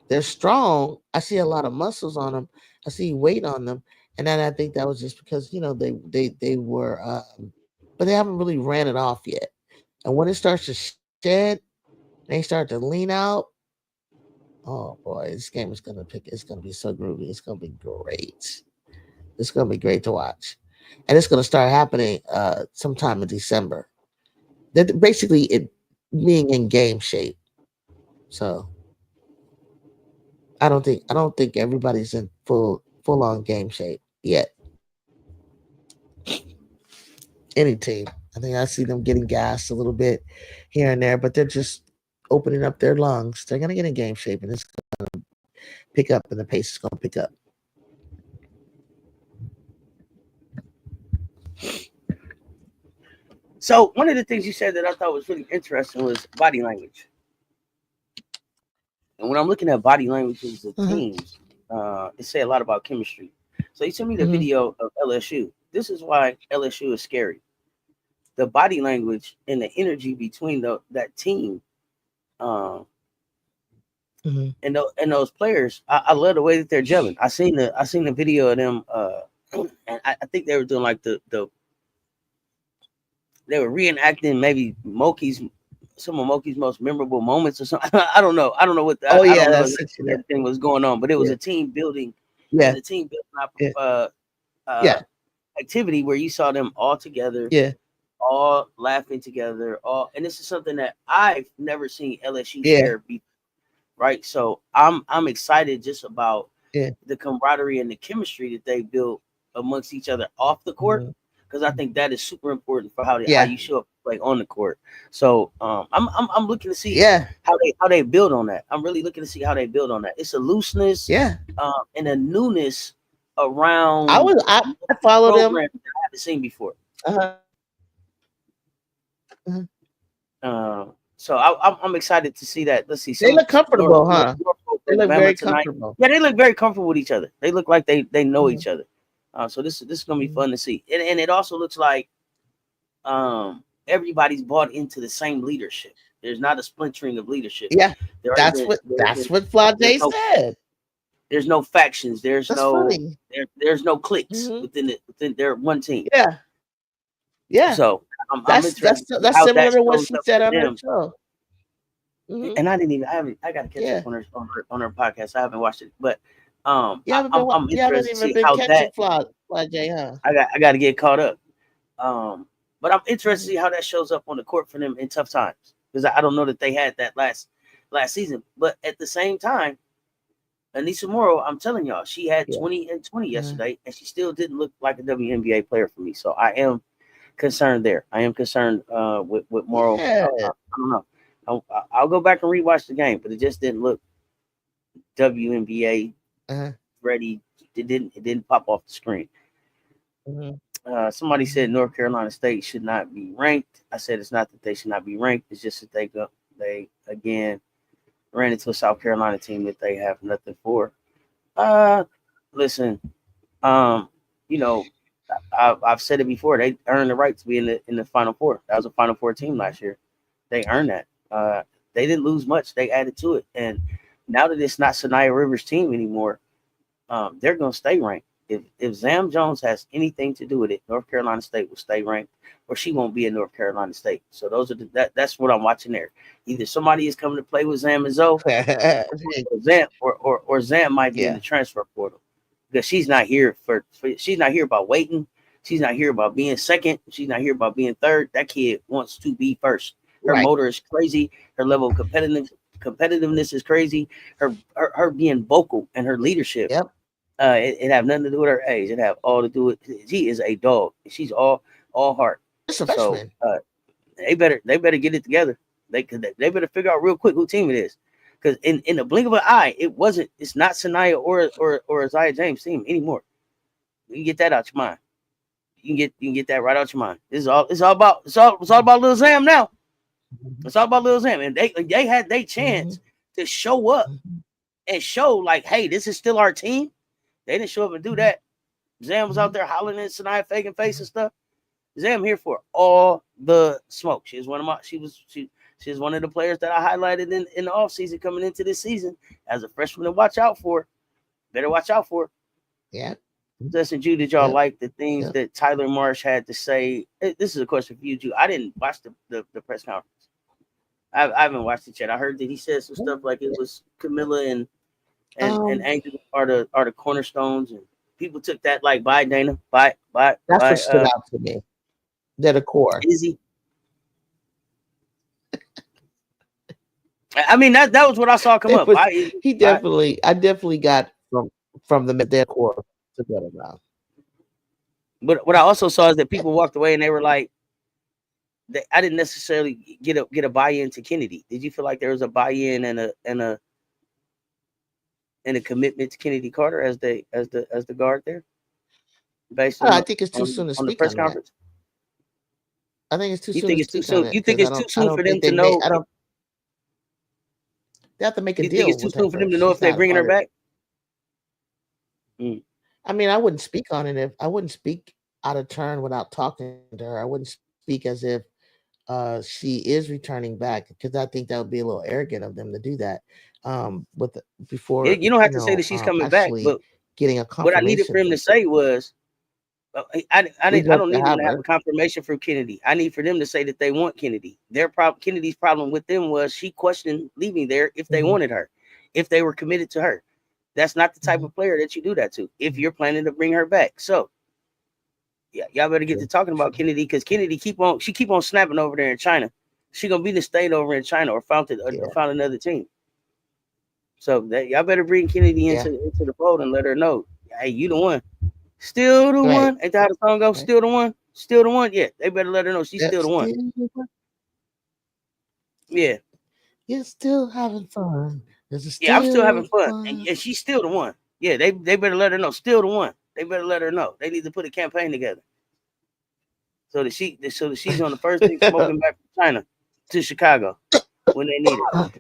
They're strong. I see a lot of muscles on them. I see weight on them, and then I think that was just because they were, but they haven't really ran it off yet. And when it starts to shed, they start to lean out. Oh boy, this game is gonna pick. It's gonna be so groovy. It's gonna be great. It's gonna be great to watch, and it's gonna start happening sometime in December. That basically it being in game shape. So I don't think everybody's in full on game shape yet. Any team, I think I see them getting gassed a little bit here and there, but they're just opening up their lungs. They're gonna get in game shape, and it's gonna pick up, and the pace is gonna pick up. So one of the things you said that I thought was really interesting was body language. And when I'm looking at body languages of Uh-huh. teams, it say a lot about chemistry. So you sent me the Mm-hmm. video of LSU. This is why LSU is scary. The body language and the energy between that team, um, Mm-hmm. and those players. I love the way that they're gelling. I seen the video of them, and I think they were doing like they were reenacting maybe Moki's some of Moki's most memorable moments or something. I don't know. Oh I yeah, don't know that's exactly what yeah, everything was going on, but it was yeah, a team building. It was yeah, a team building up yeah, uh, yeah, activity where you saw them all together, yeah, all laughing together, all. And this is something that I've never seen LSU yeah, share before, right? So I'm excited just about yeah. the camaraderie and the chemistry that they built amongst each other off the court, Mm-hmm. because I think that is super important for how Yeah, you show up like on the court. So I'm looking to see yeah, how they build on that. I'm really looking to see how they build on that. It's a looseness yeah. and a newness I around was I follow them. programs that I haven't seen before. Uh-huh. Uh, so I'm excited to see that. Let's see They some look comfortable, huh? Norfolk They versus look Bama very tonight. comfortable. Yeah, they look very comfortable with each other. They look like they know Mhm, each other. So this is gonna be mhm. fun to see. And it also looks like everybody's bought into the same leadership. There's not a splintering of leadership. Yeah, There that's isn't what that's what Flajay said. there's no factions. That's funny. There's no cliques Hmm. within their one team. Yeah, yeah. So I'm That's interested that's to see that's how similar that to what shows she up said for on her them. show. Hmm. And I didn't even I got to catch up Yeah, on her podcast. I haven't watched it, but I'm you haven't interested to even see been how catching that Flajay, huh? I got to get caught up. But I'm interested to Hmm. see how that shows up on the court for them in tough times, because I don't know that they had that last season. But at the same time, Anissa Morrow, I'm telling y'all, she had Yeah. 20 and 20 Uh-huh. yesterday, and she still didn't look like a WNBA player for me. So I am concerned there. I am concerned with Morrow. Yeah. I don't know. I'll go back and rewatch the game, but it just didn't look WNBA Uh-huh. ready. It didn't pop off the screen. Hmm. Somebody Hmm. said North Carolina State should not be ranked. I said it's not that they should not be ranked. It's just that they again ran into a South Carolina team that they have nothing for. Uh, Listen, um, you know, I've said it before. They earned the right to be in the Final Four. That was a Final Four team last year. They earned that. They didn't lose much. They added to it, and now that it's not Sanaya Rivers' team anymore, they're going to stay ranked. If Zam Jones has anything to do with it, North Carolina State will stay ranked, or she won't be in North Carolina State. So those are that's what I'm watching there. Either somebody is coming to play with Zam and Zoe, or Zam might be in Yeah. the transfer portal. because she's not here she's not here about waiting. She's not here about being second. She's not here about being third. That kid wants to be first. Her Right. motor is crazy. Her level of competitiveness is crazy. Her being vocal and her leadership. Yep. It have nothing to do with her age. It have all to do with she is a dog. She's all heart. It's a So freshman. they better get it together. They better figure out real quick who team it is. Because in the blink of an eye, it's not Sanaya or Isaiah James team anymore. You can get that out your mind. You can get that right out your mind. It's all about Lil Zam now. Mhm. It's all about Lil Zam. And they had their chance Mhm. to show up Mhm. and show like, hey, this is still our team. They didn't show up and do Mhm. that. Zam was out Mhm. there hollering at Sanaya, faking face and Mhm. stuff. Zam here for all the smoke. She was one of the players that I highlighted in the offseason coming into this season as a freshman to watch out for. Better watch out for. Yeah. Listen, Ju, did y'all Yep. like the things Yep. that Tyler Marsh had to say? This is a question for you, Ju. I didn't watch the press conference. I haven't watched it yet. I heard that he said some stuff like it was Camilla and Um, Angel are the cornerstones, and people took that like by Dana, by that's what stood out to me. They're the core. Izzy. I mean that was what I saw come It up. was By Izzy, he by. definitely I definitely got from the their core to get around. But what I also saw is that people walked away and they were like, I didn't necessarily get a buy-in to Kennedy. Did you feel like there was a buy-in and a commitment to Kennedy Carter as the guard there, based I on think it's too soon to on the speak press on that. conference? I think it's too You soon think to it's too speak on soon? it You think because it's too I soon for don't them think to they may know? I don't they have to make a You think deal it's too with her soon for them to first. know She's if they're not a bringing her part of back? it. Mm. I mean, I wouldn't speak on it if I wouldn't speak out of turn without talking to her. I wouldn't speak as if she is returning back because I think that would be a little arrogant of them to do that. With before You don't have to say that she's coming back, actually but getting a what I needed confirmation for him from to say was, we'd I love don't to need them have to have her. a confirmation from Kennedy. I need for them to say that they want Kennedy. Kennedy's problem with them was she questioned leaving there if they Mhm. wanted her, if they were committed to her. That's not the type Mhm. of player that you do that to if Mhm. you're planning to bring her back. So yeah, y'all better get to True. talking about True. Kennedy because Kennedy keep on snapping over there in China. She gonna be the state over in China or Yeah. found another team. So that y'all better bring Kennedy Yeah. into the fold and let her know, hey, you the one. Still the Right. one. Ain't that how the song goes? Right. Still the one. Still the one. Yeah, they better let her know she's Yep. still the one. Yeah, You're still having fun. This is yeah. I'm still having still fun, fun. and she's still the one. Yeah, they better let her know. Still the one. They better let her know. They need to put a campaign together so that she's on the first thing smoking back from China to Chicago when they need her.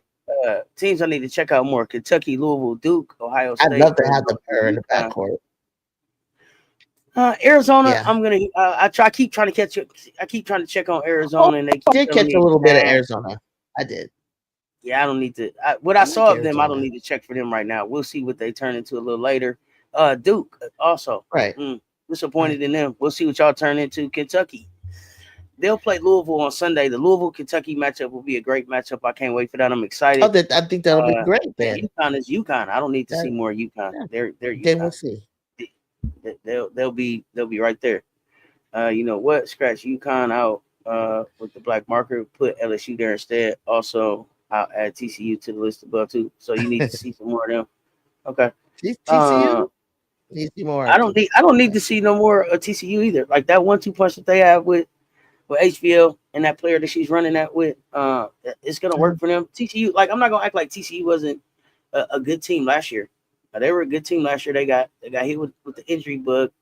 Teams I need to check out more: Kentucky, Louisville, Duke, Ohio I'd State, love to have Arizona, her in the UConn. backcourt. Arizona, Yeah. I'm gonna. I keep trying to catch you. I keep trying to check on Oh, Arizona, and they I keep did telling catch a me, little bit of nah. Arizona. I did. Yeah, I don't need to. What I I like saw of them, I don't Arizona. need to check for them right now. We'll see what they turn into a little later. Duke also Right. disappointed Right. in them. We'll see what y'all turn into. Kentucky, they'll play Louisville on Sunday. The Louisville Kentucky matchup will be a great matchup. I can't wait for that. I'm Oh, excited. that I think that'll be great And then. UConn is UConn. I don't need to see That more UConn. yeah. They're Then we'll UConn. see. They'll be right there. You know what? Scratch UConn out with the black marker. Put LSU there instead. Also, I'll add TCU to the list above too. So you need to see some more of them. Okay. Uh, TCU needs to be more I of don't them. need I don't need Okay. to see no more TCU either. Like that 1-2 punch that they have with HVL and that player that she's running that with. It's gonna work Mhm. for them. TCU, like I'm not gonna act like TCU wasn't a good team last year. They were a good team last year. They got hit with the injury bug.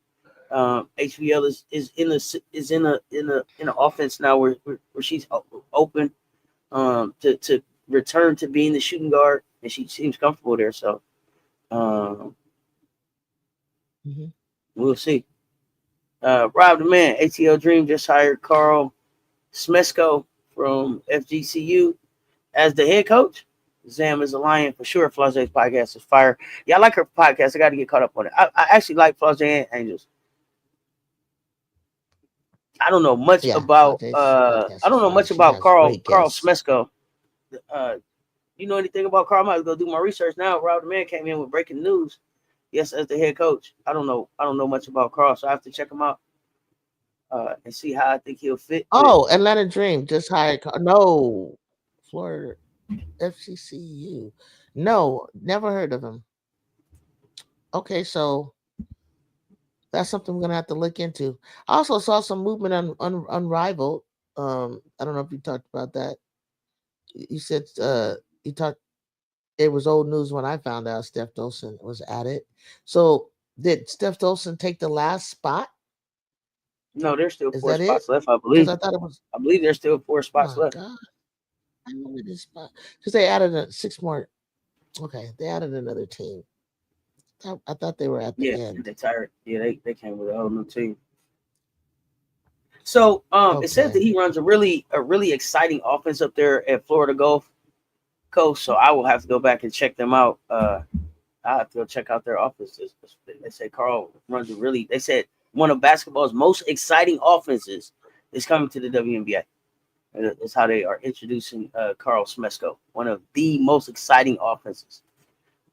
HVL is in a offense now where she's open to return to being the shooting guard, and she seems comfortable there. So um, Mhm. we'll see. Rob the man, ATL Dream just hired Carl Smesko from FGCU as the head coach. Zam is a lion for sure. Flage's podcast is fire. Yeah, I like her podcast. I got to get caught up on it. I actually like Flage and Angels. I don't know much Yeah, about Flaute's I podcast is don't know fire. much She about has great Carl guests. Smesko. Uh, you know anything about Carl? I might go do my research now. Rob the man came in with breaking news. Yes, as the head coach. I don't know. I don't know much about Carl, so I have to check him out and see how I think he'll fit. But Oh, Atlanta Dream just hired. No, Florida FCCU. No, never heard of him. Okay, so that's something we're gonna have to look into. I also saw some movement on Unrivaled. I don't know if you talked about that. You said you talked. It was old news when I found out Steph Dolson was at it. So did Steph Dolson take the last spot? no, there's still Is four that it? spots left, I Because believe. I thought it was. I believe there's still four Oh spots my left. God, I remember this spot because they added six more. Okay, they added another team. I thought they were at the Yeah, end. they tired. Yeah, they came with a whole new team. So it says that Okay. he runs a really exciting offense up there at Florida Gulf Coast. So I will have to go back and check them out. I have to go check out their offenses. They say Carl runs a really. They said one of basketball's most exciting offenses is coming to the WNBA. That's how they are introducing Carl Smesco, one of the most exciting offenses.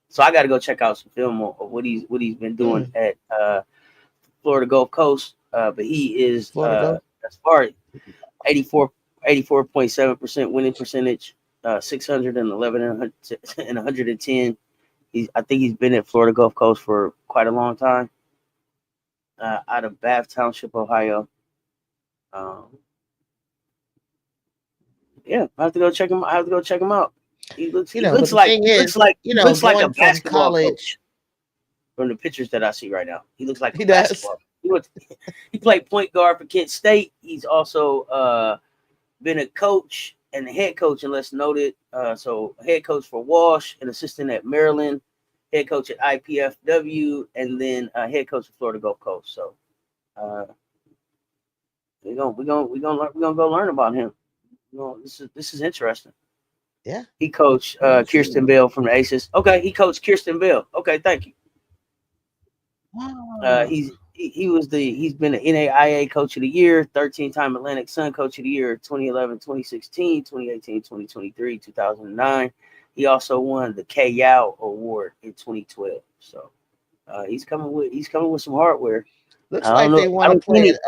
So I got to go check out some film of what he's been doing Hmm. at Florida Gulf Coast. But he is Florida go. as far as 84.7% winning percentage, 611 and 110. I think he's been at Florida Gulf Coast for quite a long time. Out of Bath Township, Ohio. Um, yeah, I have to go check him. I have to go check him out. He looks. He But looks the like thing he looks is, like he looks like a going from basketball college, coach from the pictures that I see right now. He looks like a he does. basketball. He played point guard for Kent State. He's also been a coach and a head coach, unless noted. So head coach for Walsh, an assistant at Maryland, head coach at IPFW, and then head coach of Florida Gulf Coast. So uh, we're gonna go learn about him. This is interesting. Yeah, He coached very Kirsten true. Bell from the Aces. Okay, he coached Kirsten Bell. Okay, thank you. Ah, He's been an NAIA Coach of the Year, 13-time Atlantic Sun Coach of the Year, 2011, 2016, 2018, 2023, 2009. He also won the K Yao Award in 2012. So he's coming with some hardware. looks I don't like know. they want to play it.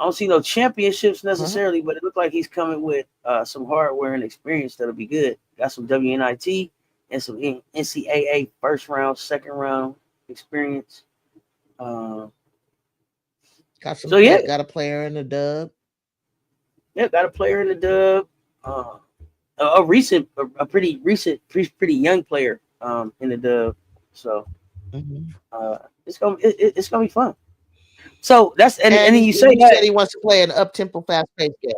I don't see no championships Huh? necessarily, but it looked like he's coming with some hardware and experience that'll be good. Got some WNIT and some NCAA first round, second round experience. Uh, Got some so yeah, play. Got a player in the dub. yeah, got a player in the dub. A pretty recent, pretty young player in the dub. So Hmm. uh, it's gonna be fun. So that's and And then you say you said that. he wants to play an up tempo, fast paced game.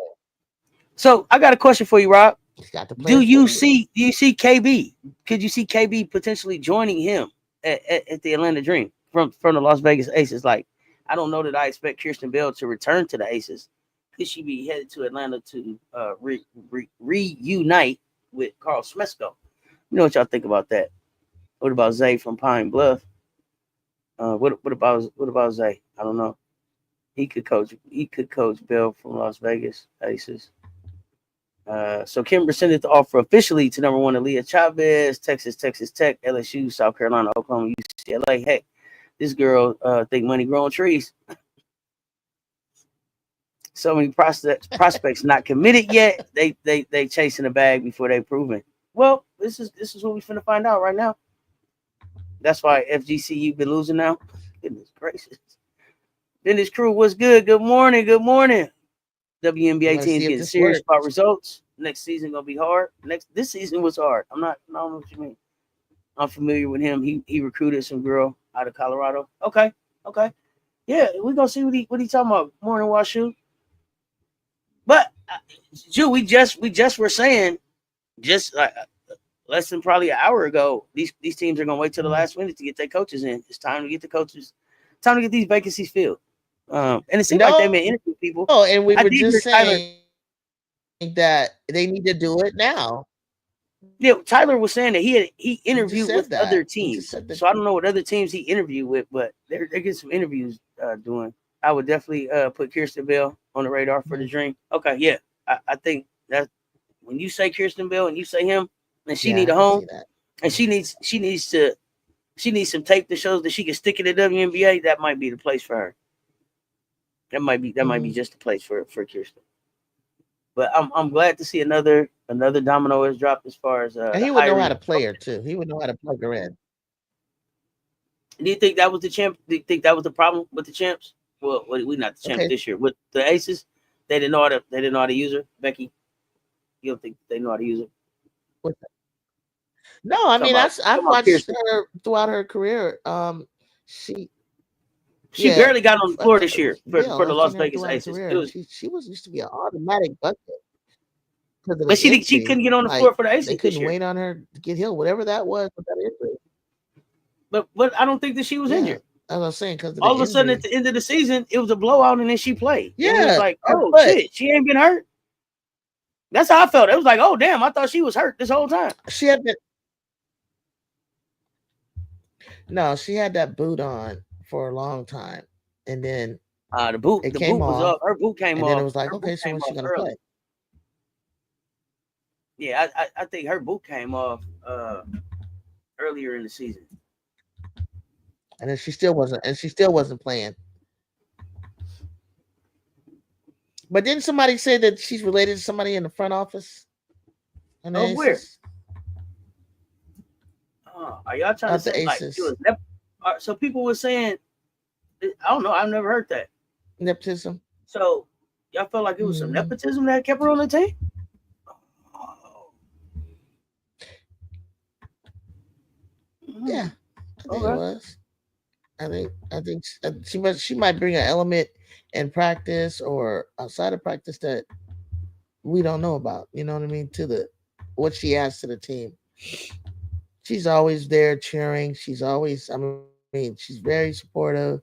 So I got a question for you, Rob. He's got the Do players you for it. see do you see KB? Could you see KB potentially joining him at the Atlanta Dream from the Las Vegas Aces? Like, I don't know that I expect Kirsten Bell to return to the Aces. Could she be headed to Atlanta to reunite with Carl Smesco? You know what y'all think about that? What about Zay from Pine Bluff? What about Zay? I don't know. He could coach Bell from Las Vegas Aces. So Kim rescinded the offer officially to number one Aaliyah Chavez, Texas Tech, LSU, South Carolina, Oklahoma, UCLA. Heck, this girl think money growing trees. So many prospects not committed yet. They chasing the bag before they proven. Well, this is what we finna find out right now. That's why FGCU been losing now. Goodness gracious. Dennis Crew, what's good? Good morning. Good morning. We're WNBA gonna see teams if getting this serious works. about results. Next season gonna be hard. This season was hard. I don't know what you mean. I'm familiar with him. He recruited some girl out of Colorado. Okay, okay, yeah, we gonna see what he talking about. Morning, Washu. But Jew, we just were saying just less than probably an hour ago. These teams are gonna wait till the Mhm. last minute to get their coaches in. It's time to get the coaches. Time to get these vacancies filled. And it seemed like they No, may interview people. and we were I just did hear Tyler. saying that they need to do it now. Yeah, Tyler was saying that he We just interviewed said with that. other We just said teams. that. So I don't know what other teams he interviewed with, but they're getting some interviews doing. I would definitely put Kirsten Bell on the radar for the Mhm. Dream. Okay, yeah, I think that when you say Kirsten Bell and you say him, and she Yeah, need I a can home, see that. and she needs to She needs some tape that shows that she can stick it in the WNBA. That might be the place for her. That might be Mhm. just the place for Kirsten. But I'm glad to see another domino has dropped as far as And the he would know how hiring to of play her coaches. too. He would know how to plug her in. Do you think that was the champ? Do you think that was the problem with the champs? Well, we not the champs Okay. this year with the Aces. They didn't know how to use her. Becky, you don't think they know how to use her? With No, I Talking mean about I've talking about watched Kirsten. her throughout her career. She She yeah, barely got on the floor this year yeah, for the I've Las seen her Vegas throughout her Aces. career, It and was, she was used to be an automatic bucket because of but the she injury. couldn't get on the floor Like for the they Aces this couldn't year. wait on her to get healed, whatever that was with that injury. But I don't think that she was Yeah, injured. as I was saying, because of All the of a sudden at injury. the end of the season, it was a blowout and then she played. And we was Yeah, like, her oh foot. shit, she ain't been hurt. That's how I felt. It was like, oh damn, I thought she was hurt this whole time. She had been no, she had that boot on for a long time, and then The boot, it the came boot was off, up. Her boot came and then it off. was like, Her boot okay, so came when's she off gonna play? early. Yeah, I think her boot came off earlier in the season. And then she still wasn't playing. But didn't somebody say that she's related to somebody in the front office on the Of where? Aces? Are y'all trying to Of the say like it Aces. was so people were saying I don't know, I've never heard that. Nepotism. So y'all felt like it was some Hmm. nepotism that kept her on the team? Oh, Yeah, mm, I think it okay. was. I think she might bring an element in practice or outside of practice that we don't know about. You know what I mean? To the what she adds to the team. She's always there cheering. She's always. I mean, she's very supportive.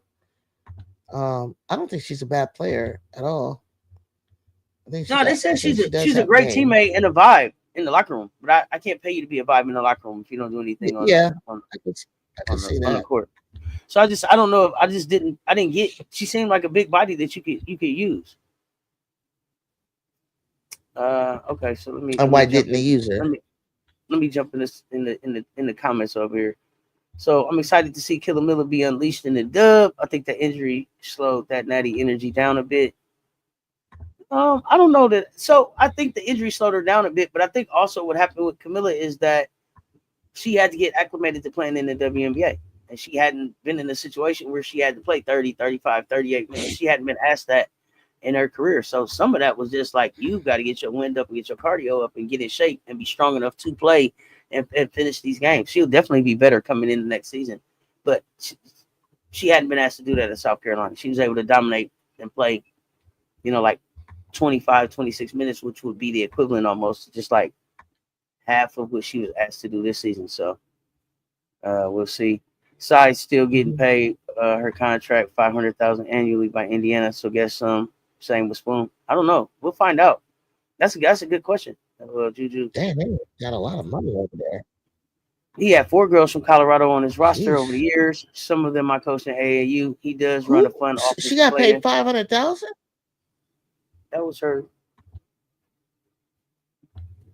I don't think she's a bad player at all. I think she No, got. they I said think she does she's a have great game. teammate and a vibe in the locker room. But I can't pay you to be a vibe in the locker room if you don't do anything on Yeah, on I could. I could on the see on the that. court. So I don't know if I didn't get. She seemed like a big body that you could use. Okay, so let me And let why me jump didn't they in. use her? Let me let me jump in this in the comments over here. So I'm excited to see Killer Miller be unleashed in the dub. I think the injury slowed that natty energy down a bit. I don't know that. So I think the injury slowed her down a bit, but I think also what happened with Camilla is that she had to get acclimated to playing in the WNBA. And she hadn't been in a situation where she had to play 30, 35, 38 minutes. She hadn't been asked that in her career. So some of that was just like, you've got to get your wind up and get your cardio up and get in shape and be strong enough to play and finish these games. She'll definitely be better coming in the next season. But she hadn't been asked to do that in South Carolina. She was able to dominate and play, like 25, 26 minutes, which would be the equivalent almost just like half of what she was asked to do this season. So we'll see. Side's still getting Mhm. paid her contract 500,000 annually by Indiana. So guess same with Spoon. I don't know. We'll find out. That's a good question. Juju. Damn, they got a lot of money over there. He had four girls from Colorado on his roster over the Sheesh. years. Some of them I coached in AAU. He does run a Who? fun She offense to got play paid in. 500,000. That was her.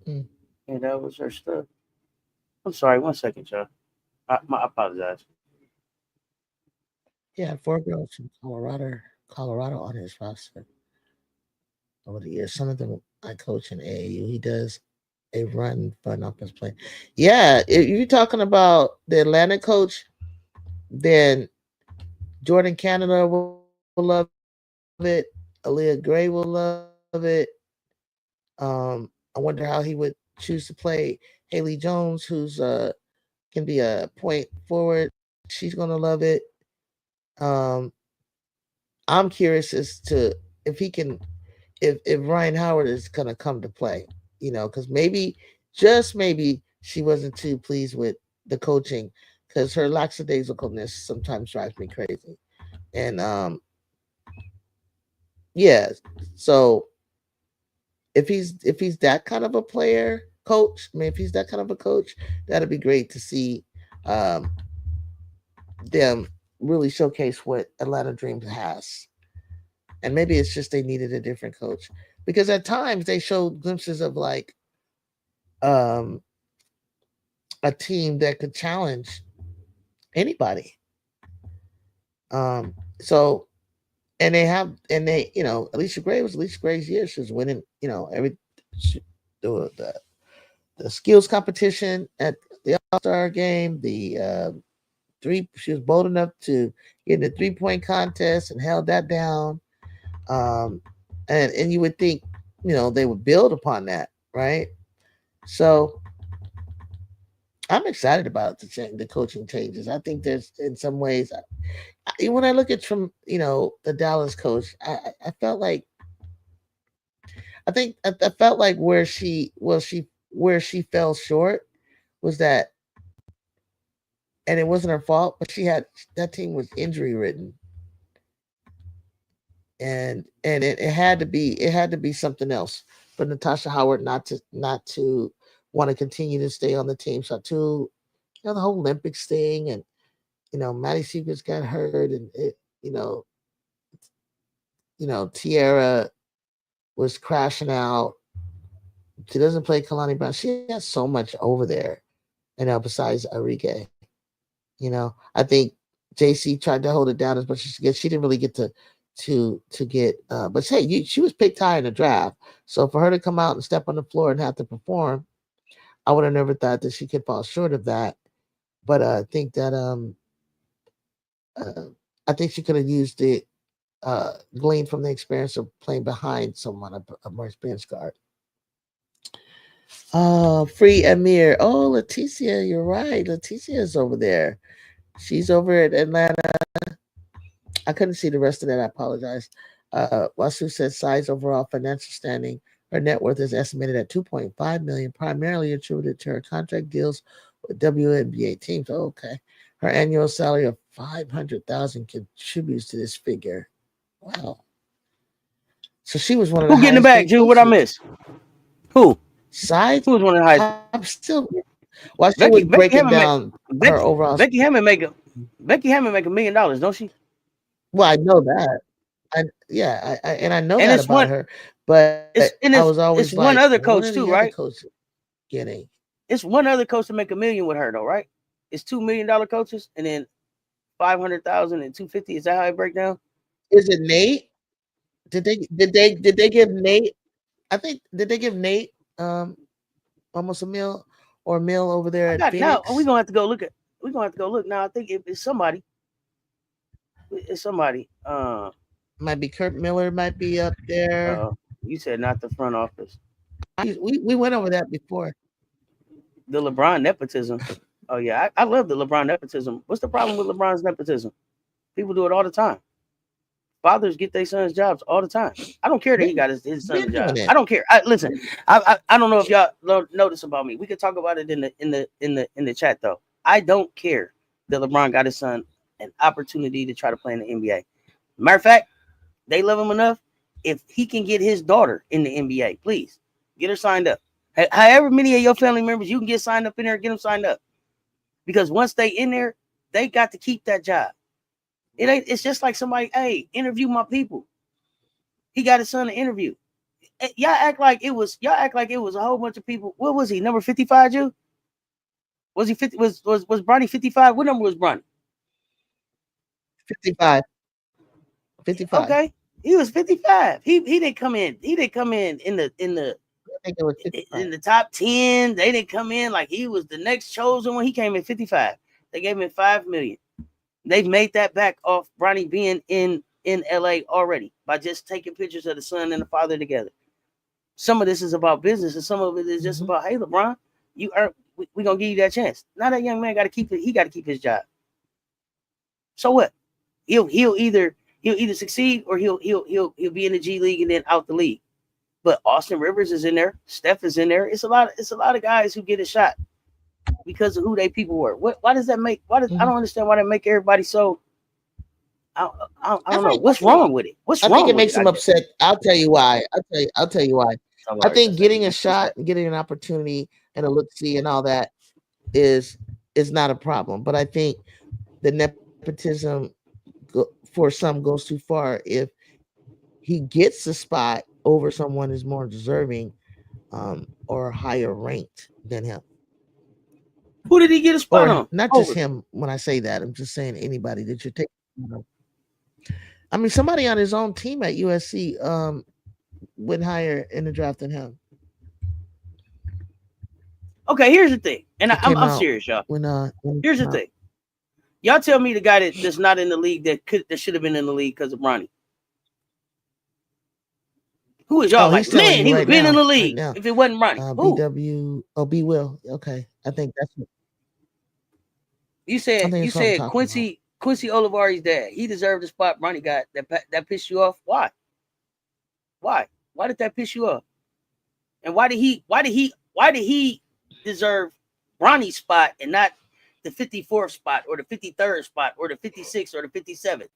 Mm. Yeah, that was her stuff. I'm sorry. 1 second, y'all. I apologize. He had four girls from Colorado on his roster over the years. Some of them I coach in AAU. He does a run fun offense play. Yeah, if you're talking about the Atlanta coach, then Jordan Canada will love it. Aaliyah Gray will love it. I wonder how he would choose to play Haley Jones, who's can be a point forward. She's gonna love it. Um, I'm curious as to if he can, if Ryan Howard is gonna come to play. Because maybe, just maybe, she wasn't too pleased with the coaching because her lackadaisicalness sometimes drives me crazy. And yeah, so if he's that kind of a player, coach. I mean, if he's that kind of a coach, that'd be great to see um, them really showcase what Atlanta Dreams has. And maybe it's just they needed a different coach because at times they showed glimpses of like um, a team that could challenge anybody. So and they have and they Alicia Gray was Alicia Gray's year. She was winning every she, the skills competition at the All-Star game. The three she was bold enough to get in the 3-point contest and held that down. Um, and you would think they would build upon that, right? So I'm excited about the coaching changes. I think there's in some ways when I look at from the Dallas coach, I felt like I felt like where she fell short was that, and it wasn't her fault, but she had that team was injury ridden, and it had to be something else for Natasha Howard not to want to continue to stay on the team. So too, the whole Olympics thing, and Maddie Seegers got hurt, and you know Tierra was crashing out. She doesn't play Kalani Brown. She has so much over there, besides Enrique. I think JC tried to hold it down as much as she gets. She didn't really get to get. But hey, she was picked high in the draft, so for her to come out and step on the floor and have to perform, I would have never thought that she could fall short of that. But I think that uh, I think she could have used it, gleaned from the experience of playing behind someone, a more experienced guard. Free Amir. Oh, Leticia, you're right. Leticia is over there. She's over at Atlanta. I couldn't see the rest of that. I apologize. Wasu says size overall financial standing. Her net worth is estimated at 2.5 million, primarily attributed to her contract deals with WNBA teams. Oh, okay. Her annual salary of 500,000 contributes to this figure. Wow. So she was one of the Who getting it highest back, paid Jude? What I coaches. miss? Who? Size, Who was one of the highest? I'm still. Wasu was Becky breaking Hammond make down her Becky overall. Becky Hammond make a Becky Hammond make $1 million, don't she? Well, I know that. And I know And that it's about one her, but I was always it's like, one other what are coach the too, other right? coaches getting? It's one other coach to make $1 million with her though, right? It's $2 million coaches, and then 500,000 and 250. Is that how it break down? Is it Nate? Did they give Nate? I think did they give Nate almost a meal or a meal over there I at got now. We Phoenix? gonna have to go look at. We gonna have to go look now. I think it's somebody. It's somebody. Might be Kurt Miller. Might be up there. You said not the front office. We went over that before. The LeBron nepotism. Oh yeah, I love the LeBron nepotism. What's the problem with LeBron's nepotism? People do it all the time. Fathers get their sons jobs all the time. I don't care that he Been got his son a been doing job. I it. don't care. Listen. I don't know if y'all notice about me. We could talk about it in the chat though. I don't care that LeBron got his son an opportunity to try to play in the NBA. Matter of fact, they love him enough. If he can get his daughter in the NBA, please get her signed up. However many of your family members you can get signed up in there, get them signed up. Because once they in there, they got to keep that job. It's just like somebody, hey, interview my people. He got his son to interview. Y'all act like it was a whole bunch of people. What was he? Number 55, you? Was he 50? Was Bronny 55? What number was Bronny? 55. 55. Okay. He was 55. He didn't come in. He didn't come in I think it was 55. the top 10. They didn't come in like he was the next chosen one. He came in 55. They gave him 5 million. They've made that back off Bronny being in LA already by just taking pictures of the son and the father together. Some of this is about business, and some of it is just Mm-hmm. about, hey, LeBron, you earn. We gonna give you that chance. Now that young man got to keep it. He got to keep his job. So what? He'll either succeed or he'll be in the G League and then out the league. But Austin Rivers is in there. Steph is in there. It's a lot of guys who get a shot because of who they people were. Why does that make? I Mm-hmm. don't understand why that make everybody so. I I don't know think what's wrong with it. What's I think wrong it with it? makes I them guess upset. I'll tell you why. I'll tell you why. I'm I already think gonna say getting a what's shot, that? getting an opportunity, and a look see and all that is is not a problem. But I think the nepotism for some goes too far if he gets the spot over someone who's more deserving or higher ranked than him. Who did he get a spot Or on? not just Over. him. When I say that, I'm just saying anybody that you're taking. I mean, somebody on his own team at USC went higher in the draft than him. Okay, here's the thing, and It I'm came out serious, y'all. when Here's the thing. Y'all tell me the guy that's not in the league that should have been in the league because of Bronny. Who is y'all Oh, like? he's telling Man, you he would have right been in now, the right league now. if it wasn't Bronny. Who? BW. Oh, B Will. Okay, I think that's. You I said think you that's what I'm said talking about. Quincy Olivari's dad. He deserved the spot Bronny got. That pissed you off. Why? Why did that piss you off? And why did he deserve Bronny's spot and not the 54th spot or the 53rd spot or the 56th or the 57th?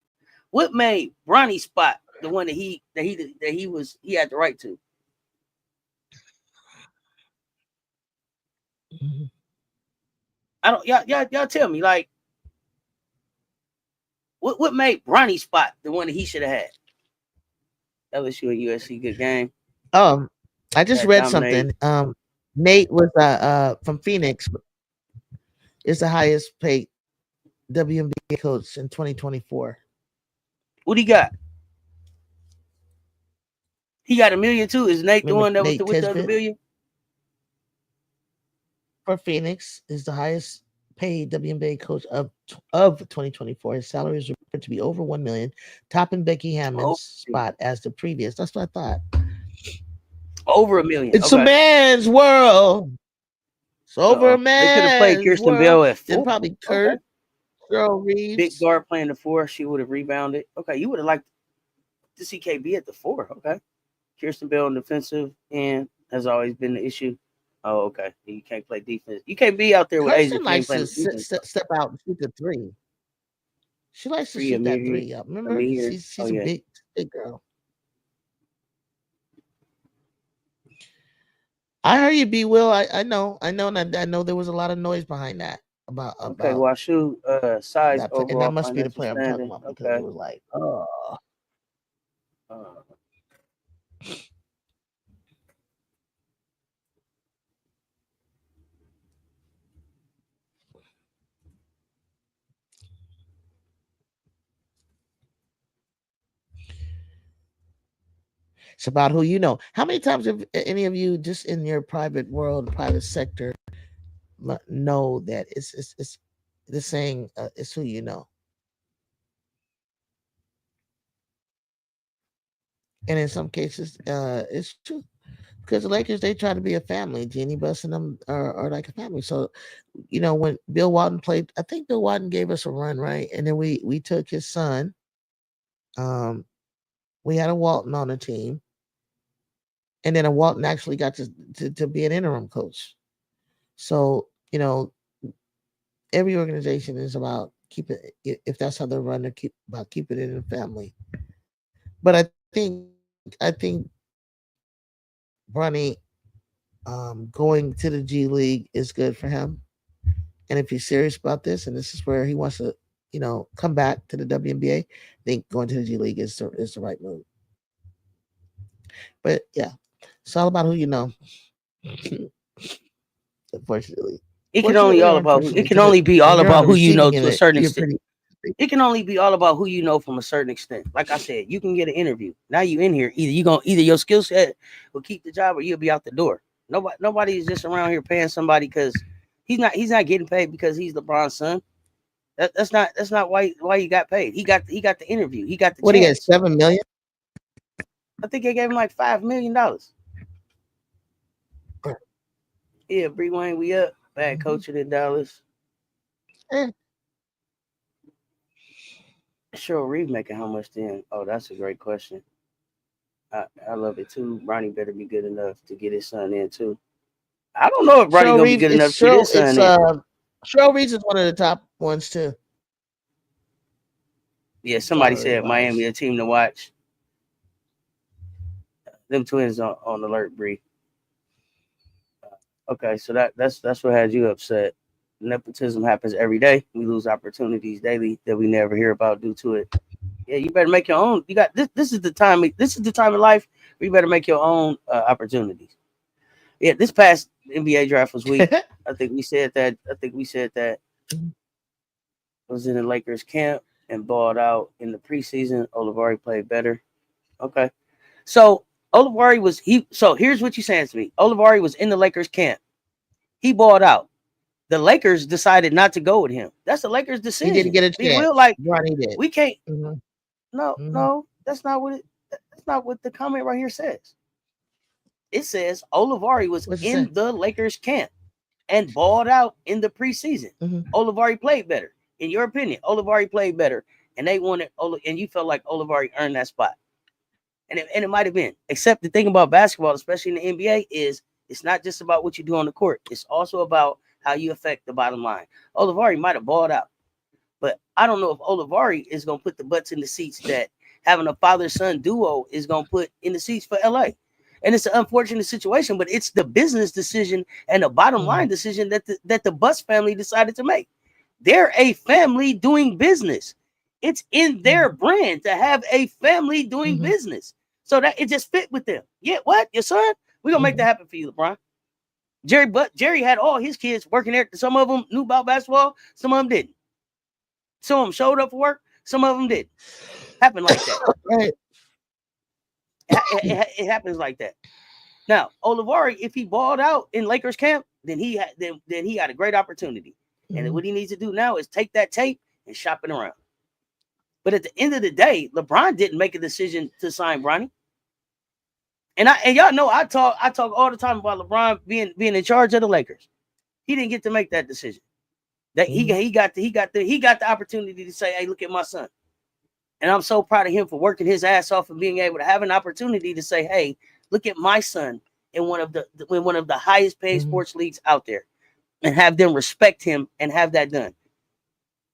What made Bronny's spot the one that he had the right to? Mhm. I don't y'all tell me, like, what made Bronny's spot the one that he should have had? LSU and USC, good game. I just That read dominate. something. Nate was from Phoenix. Is the highest paid WNBA coach in 2024 What he got? He got $1 million too. Is Nate the Remember one that was Nate with the other Tisbett million? for Phoenix is the highest paid WNBA coach of 2024. His salary is reported to be over 1 million, topping Becky Oh, Hammond's spot as the previous. That's what I thought. over $1 million. It's a Okay. man's world. It's over a They could have played man's Kirsten world. Bell at Then 4. probably Okay. Kurt, Cheryl Big Reeves. guard playing the 4. She would have rebounded. Okay. You would have liked to see KB at the 4. Okay. Kirsten Bell in defensive end has always been the issue. Oh, okay. You can't play defense. You can't be out there with Asia Kirsten if you ain't likes playing to the defense. step out and shoot the three. She likes to Free shoot that Amir. three. Remember, Amir. Oh she's a yeah. big girl. I heard you, B. Will. I know, and I know there was a lot of noise behind that Okay. about Washu size that, and that overall must be the financial player I'm talking standing. about because it Okay. was like, oh, Uh, it's about who you know. How many times have any of you just in your private world, private sector, know that it's the saying it's who you know, and in some cases, it's true. Because the Lakers, they try to be a family. Jeannie Buss and them are like a family. So, when Bill Walton played, I think Bill Walton gave us a run, right? And then we took his son. Um, we had a Walton on the team, and then a Walton actually got to be an interim coach. So, every organization is about keeping if that's how they run, they're about keeping it in the family. But I think Bronny going to the G League is good for him. And if he's serious about this, and this is where he wants to, come back to the WNBA, I think going to the G League is the right move. But yeah, it's all about who you know. Unfortunately, it can only fortunately all or about who. It unfortunately, can because only be when all you're on about the who you know receiving end, to a certain you're extent. pretty. It can only be all about who you know from a certain extent. Like I said, you can get an interview. Now you in here. Either your skill set will keep the job or you'll be out the door. Nobody is just around here paying somebody because he's not getting paid because he's LeBron's son. That's not why he got paid. He got the interview. He got the What do you get? chance. 7 million? I think they gave him like $5 million. Yeah, Bree Wayne, we up. Bad Mm-hmm. coaching in Dallas. Eh. Cheryl Reeve making how much then? Oh, that's a great question. I love it too. Ronnie better be good enough to get his son in too. I don't know if Ronnie Cheryl gonna be Reeves. good enough to get his It's son in. Cheryl Reeves is one of the top ones too, Yeah, somebody salary said Miami wise. a team to watch. Them twins on alert, Bree. Okay, so that's what had you upset. Nepotism happens every day. We lose opportunities daily that we never hear about due to it. Yeah, you better make your own. You got this. This is the time. This is the time of life where you better make your own opportunities. Yeah, this past NBA draft was weak. I think we said that. I think we said that was in the Lakers camp and balled out in the preseason. Olivari played better. Okay. So Olivari was he. So here's what you're saying to me. Olivari was in the Lakers camp. He balled out. The Lakers decided not to go with him. That's the Lakers' He didn't decision. get a Be real, chance. like Bronny did. we can't. Mm-hmm. No, Mm-hmm. no, that's not what it. That's not what the comment right here says. It says Olivari was What's it say? in the Lakers camp and balled out in the preseason. Mm-hmm. Olivari played better. In your opinion, Olivari played better, and they wanted and you felt like Olivari earned that spot. And it might have been. Except the thing about basketball, especially in the NBA, is it's not just about what you do on the court. It's also about how you affect the bottom line. Olivari might have balled out, but I don't know if Olivari is going to put the butts in the seats that having a father-son duo is going to put in the seats for LA. And it's an unfortunate situation, but it's the business decision and the bottom line decision that the Bus family decided to make. They're a family doing business. It's in their brand to have a family doing business. So that it just fit with them. Yeah, what? Your son? We're going to make that happen for you, LeBron. Jerry had all his kids working there. Some of them knew about basketball. Some of them didn't. Some of them showed up for work. Some of them didn't. Happened like that. Right. It happens like that. Now, Olivari, if he balled out in Lakers camp, then he had a great opportunity. And what he needs to do now is take that tape and shop it around. But at the end of the day, LeBron didn't make a decision to sign Bronny. And y'all know I talk all the time about LeBron being in charge of the Lakers. He didn't get to make that decision. That he got the opportunity to say, "Hey, look at my son." And I'm so proud of him for working his ass off and being able to have an opportunity to say, "Hey, look at my son in one of the highest paid sports leagues out there," and have them respect him and have that done.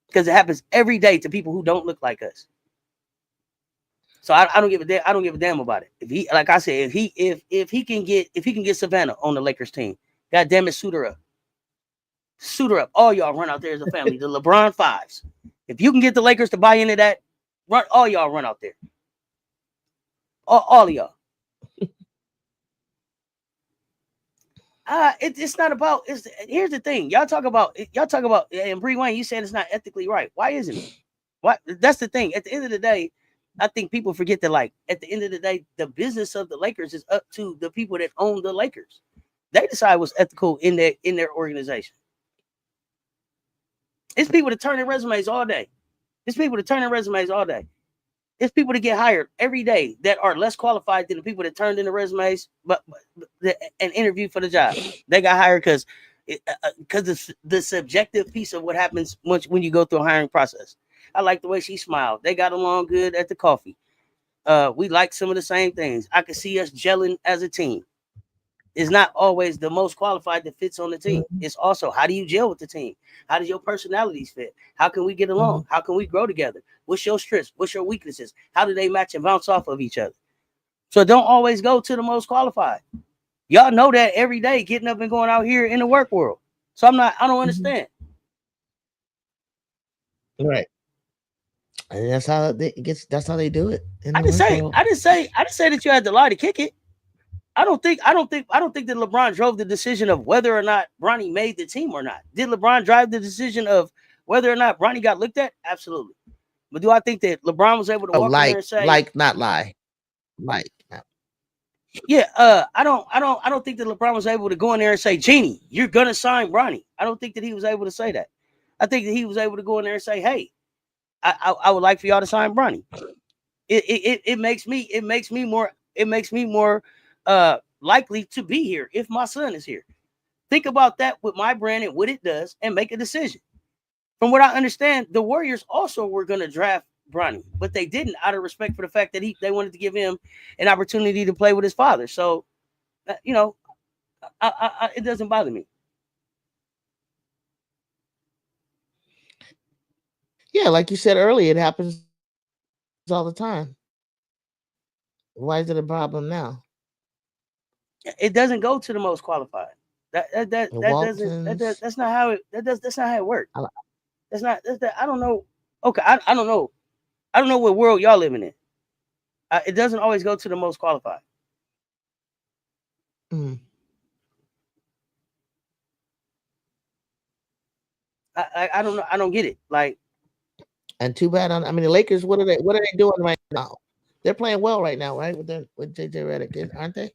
Because it happens every day to people who don't look like us. So I don't give a damn. I don't give a damn about it. If he, like I said, if he can get Savannah on the Lakers team, God damn it, suit her up. All y'all run out there as a family. The LeBron fives. If you can get the Lakers to buy into that, all y'all run out there. All of y'all. It's not about. Here's the thing. Y'all talk about. And Bree Wayne, you said it's not ethically right. Why isn't it? What? That's the thing. At the end of the day, I think people forget that. Like at the end of the day, the business of the Lakers is up to the people that own the Lakers. They decide what's ethical in their organization. It's people that turn their resumes all day. It's people that get hired every day that are less qualified than the people that turned in the resumes, but and interviewed for the job. They got hired because the subjective piece of what happens when you go through a hiring process. I like the way she smiled. They got along good at the coffee. We like some of the same things. I could see us gelling as a team. It's not always the most qualified that fits on the team. It's also, how do you gel with the team? How does your personalities fit? How can we get along? How can we grow together? What's your strengths? What's your weaknesses? How do they match and bounce off of each other? So don't always go to the most qualified. Y'all know that every day, getting up and going out here in the work world. So I don't understand. Right. And that's how they do it. I didn't say that you had to lie to kick it. I don't think that LeBron drove the decision of whether or not Bronny made the team or not. Did LeBron drive the decision of whether or not Bronny got looked at? Absolutely. But do I think that LeBron was able to walk in there and say, not lie, like? Yeah, I don't think that LeBron was able to go in there and say, "Jeannie, you're gonna sign Bronny." I don't think that he was able to say that. I think that he was able to go in there and say, "Hey, I would like for y'all to sign Bronny." It makes me more likely to be here if my son is here. Think about that with my brand and what it does, and make a decision. From what I understand, the Warriors also were going to draft Bronny, but they didn't, out of respect for the fact that they wanted to give him an opportunity to play with his father. So, it doesn't bother me. Yeah, like you said earlier, it happens all the time. Why is it a problem now? It doesn't go to the most qualified. That's not how it works. I don't know. Okay, I don't know. I don't know what world y'all living in. It doesn't always go to the most qualified. I don't know. I don't get it. Like, And too bad on. I mean, the Lakers. What are they doing right now? They're playing well right now, right? With JJ Redick, aren't they?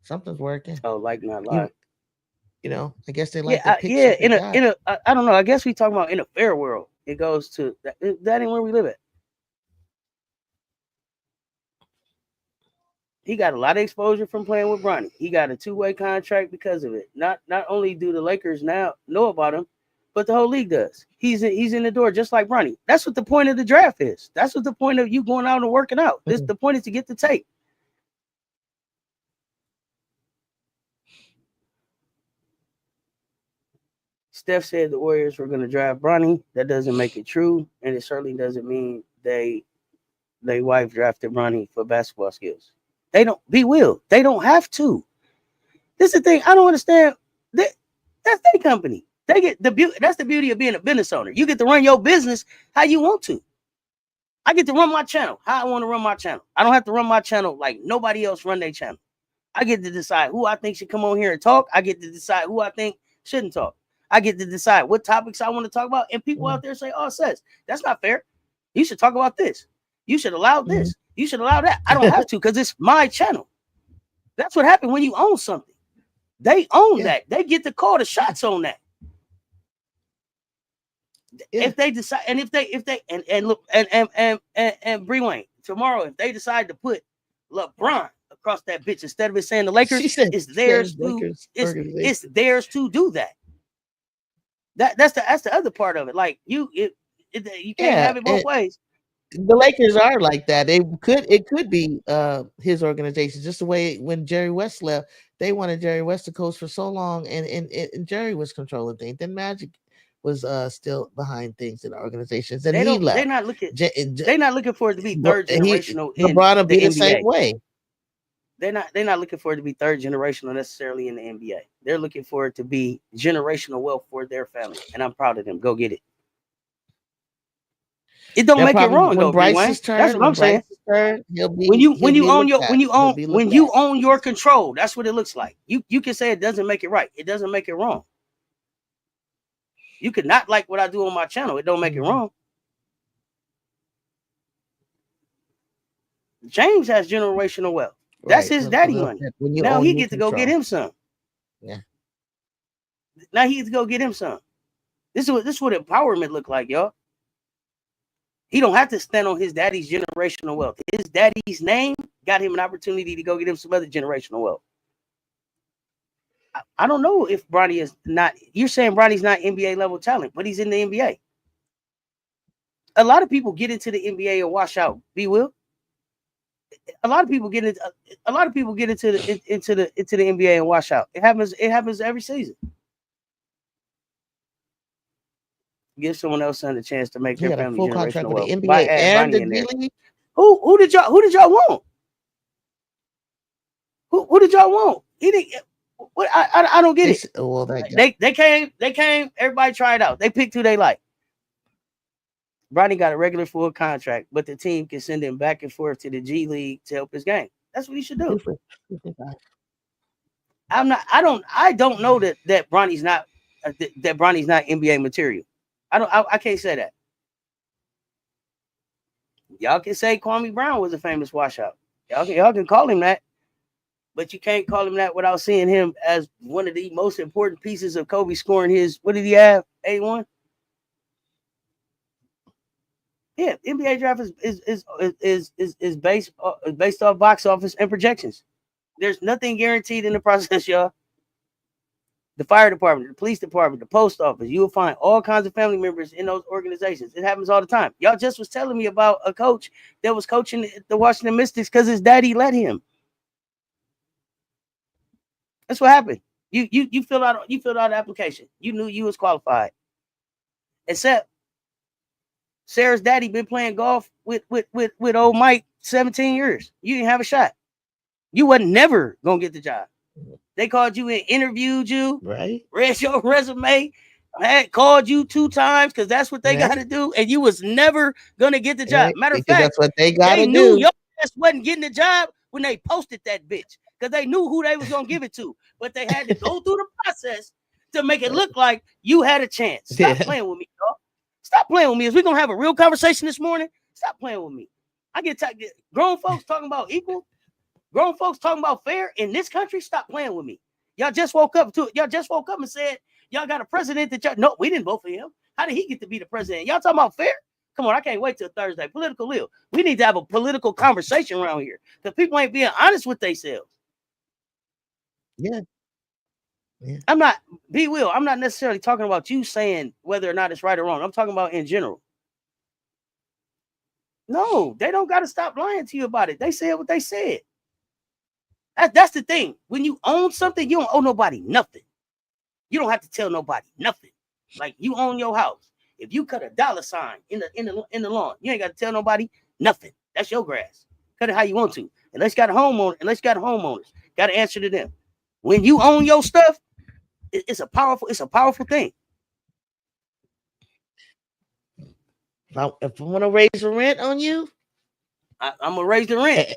Something's working. oh, like not You lie. I guess they Yeah, like the picks yeah. that they got. I don't know. I guess we talking about in a fair world. It goes to that ain't where we live at. He got a lot of exposure from playing with Bronny. He got a two-way contract because of it. Not only do the Lakers now know about him, but the whole league does. He's in the door just like Bronny. That's what the point of the draft is. That's what the point of you going out and working out. This Mhm. the point is to get the tape. Steph said the Warriors were going to draft Bronny. That doesn't make it true, and it certainly doesn't mean they wife drafted Bronny for basketball skills. They don't be will. They don't have to. This is the thing. I don't understand. That, that's their company. They get the beauty. That's the beauty of being a business owner. You get to run your business how you want to. I get to run my channel how I want to run my channel. I don't have to run my channel like nobody else run their channel. I get to decide who I think should come on here and talk. I get to decide who I think shouldn't talk. I get to decide what topics I want to talk about. And people out there say, "Oh, CESS, that's not fair. You should talk about this. You should allow this. You should allow that." I don't have to because it's my channel. That's what happened when you own something. They own that. They get to call the shots on that. If they decide, and if they and look and Bree Wayne tomorrow, if they decide to put LeBron across that bitch instead of it saying the Lakers, it's theirs to it's theirs to do that. That's the other part of it. Like you can't have it both ways. The Lakers are like that. It could be his organization, just the way when Jerry West left, they wanted Jerry West to coach for so long, and Jerry was controlling things. Then Magic was still behind things in the organizations, and he left. They're not looking for it to be third generational. LeBron will be the same way. They're not looking for it to be third generational necessarily in the NBA. They're looking for it to be generational wealth for their family, and I'm proud of them. Go get it. It don't make it wrong though, Bryce's turn. That's what I'm saying. When you own your control, that's what it looks like. You can say it doesn't make it right. It doesn't make it wrong. You could not like what I do on my channel. It don't make it wrong. James has generational wealth. That's his daddy money. Now he gets to go get him some. Yeah. Now he gets to go get him some. This is what empowerment look like, y'all. He don't have to stand on his daddy's generational wealth. His daddy's name got him an opportunity to go get him some other generational wealth. I don't know if Bronny is not. You're saying Bronny's not NBA level talent, but he's in the NBA. A lot of people get into the NBA and wash out. Be will. A lot of people get into the NBA and wash out. It happens every season. Give someone else a chance to make their family generational wealth. The NBA and the G League. Who did y'all want? Who did y'all want? He didn't. What I don't get it. Well, they came. Everybody tried out. They picked who they like. Bronny got a regular full contract, but the team can send him back and forth to the G League to help his game. That's what he should do. I don't know that Bronny's not NBA material. I can't say that. Y'all can say Kwame Brown was a famous washout. Y'all can call him that, but you can't call him that without seeing him as one of the most important pieces of Kobe scoring his. What did he have? 81. Yeah, NBA draft is based off box office and projections. There's nothing guaranteed in the process, y'all. The fire department, the police department, the post office, you will find all kinds of family members in those organizations. It happens all the time. Y'all just was telling me about a coach that was coaching the Washington Mystics because his daddy let him. That's what happened. You filled out the application. You knew you was qualified. Except Sarah's daddy been playing golf with old Mike 17 years. You didn't have a shot. You wasn't never gonna get the job. They called you and interviewed you, right? Read your resume, had called you 2 times because that's what they got to do, and you was never gonna get the job. Matter of fact, that's what they got to do. They knew your ass wasn't getting the job when they posted that bitch because they knew who they was gonna give it to, but they had to go through the process to make it look like you had a chance. Stop Yeah. playing with me, y'all. Stop playing with me. Is we gonna have a real conversation this morning? Stop playing with me. I get grown folks talking about equal, grown folks talking about fair in this country. Stop playing with me. Y'all just woke up and said y'all got a president that y'all no, we didn't vote for him. How did he get to be the president? Y'all talking about fair? Come on, I can't wait till Thursday. Political Lil. We need to have a political conversation around here because people ain't being honest with themselves. Yeah. Yeah. I'm not, B Will, I'm not necessarily talking about you saying whether or not it's right or wrong. I'm talking about in general. No, they don't got to stop lying to you about it. They said what they said. That's the thing. When you own something, you don't owe nobody nothing. You don't have to tell nobody nothing. Like you own your house. If you cut a dollar sign in the lawn, you ain't got to tell nobody nothing. That's your grass. Cut it how you want to. Unless you got a homeowners, got to answer to them. When you own your stuff, it's a powerful thing. If I want to raise the rent on you, I'm gonna raise the rent.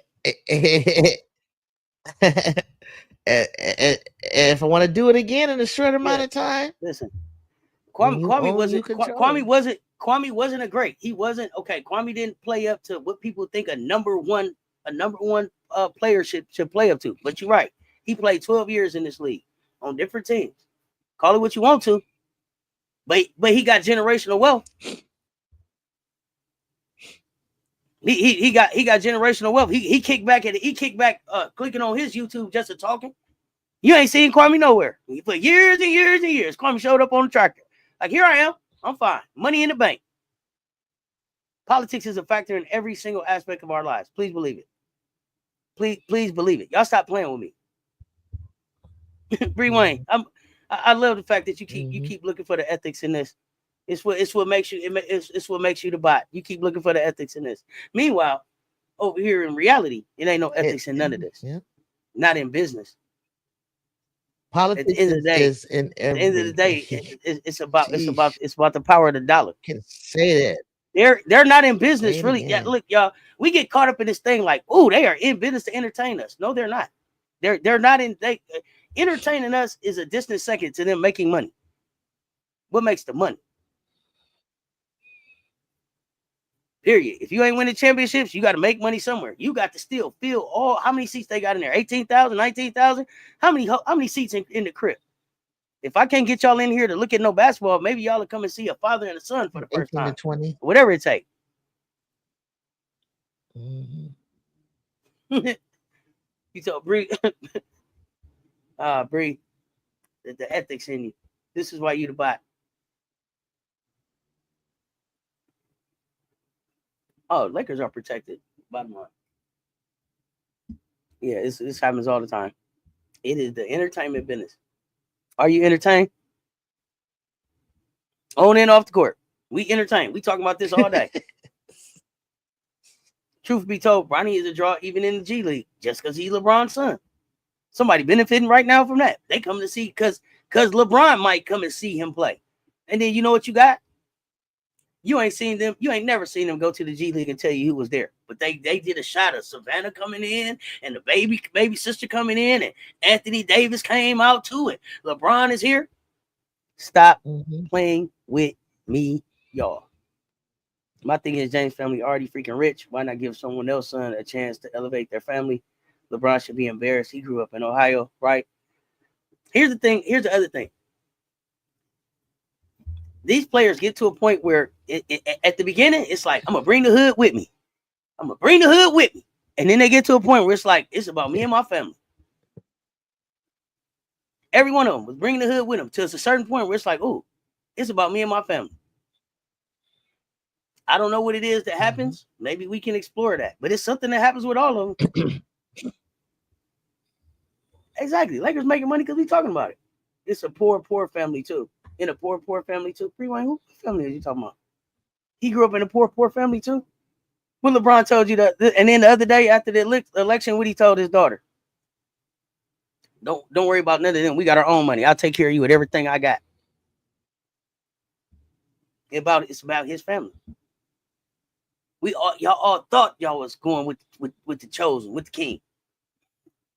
And if I want to do it again in a short amount of time, listen, Kwame wasn't a great. He wasn't okay. Kwame didn't play up to what people think a number one player should play up to. But you're right. He played 12 years in this league on different teams. Call it what you want to, but he got generational wealth. He got generational wealth. He kicked back clicking on his YouTube just to talking. You ain't seen Kwame nowhere. He put years and years and years. Kwame showed up on the tractor. Like, here I am. I'm fine. Money in the bank. Politics is a factor in every single aspect of our lives. Please believe it. Please believe it. Y'all stop playing with me. Bree Wayne, I love the fact that you keep looking for the ethics in this. It's what makes you the bot. You keep looking for the ethics in this. Meanwhile, over here in reality, it ain't no ethics in none of this. Yeah. Not in business. Politics is in everything. At the end of the day, it's about the power of the dollar. Can say that. They're not in business, really. Yeah, look, y'all, we get caught up in this thing like, oh, they are in business to entertain us. No, they're not. They're not in. Entertaining us is a distant second to them making money. What makes the money? Period. If you ain't winning championships, you got to make money somewhere. You got to still fill how many seats they got in there? 18,000, 19,000? How many seats in the crib? If I can't get y'all in here to look at no basketball, maybe y'all will come and see a father and a son for the first time. 20. Whatever it takes. Mm-hmm. You told Bree, Bree, the ethics in you. This is why you the bot. Oh, Lakers are protected. Bottom line. Yeah, this happens all the time. It is the entertainment business. Are you entertained? On and off the court. We entertain. We talking about this all day. Truth be told, Bronny is a draw even in the G League just because he's LeBron's son. Somebody benefiting right now from that. They come to see because LeBron might come and see him play. And then you know what you got? You ain't seen them. You ain't never seen them go to the G League and tell you who was there. But they did a shot of Savannah coming in and the baby sister coming in and Anthony Davis came out too. And LeBron is here. Stop playing with me, y'all. My thing is James' family already freaking rich. Why not give someone else's son a chance to elevate their family? LeBron should be embarrassed. He grew up in Ohio, right? Here's the thing. Here's the other thing. These players get to a point where at the beginning, it's like, I'm going to bring the hood with me. And then they get to a point where it's like, it's about me and my family. Every one of them was bringing the hood with them to a certain point where it's like, oh, it's about me and my family. I don't know what it is that happens. Maybe we can explore that. But it's something that happens with all of them. Exactly. Lakers making money because we talking about it. It's a poor family too. In a poor family too. Pre-Wayne, who family are you talking about? He grew up in a poor family too. When LeBron told you that, and then the other day after the election, what he told his daughter? Don't worry about none of them. We got our own money. I'll take care of you with everything I got. It's about his family. Y'all all thought y'all was going with the chosen, with the king.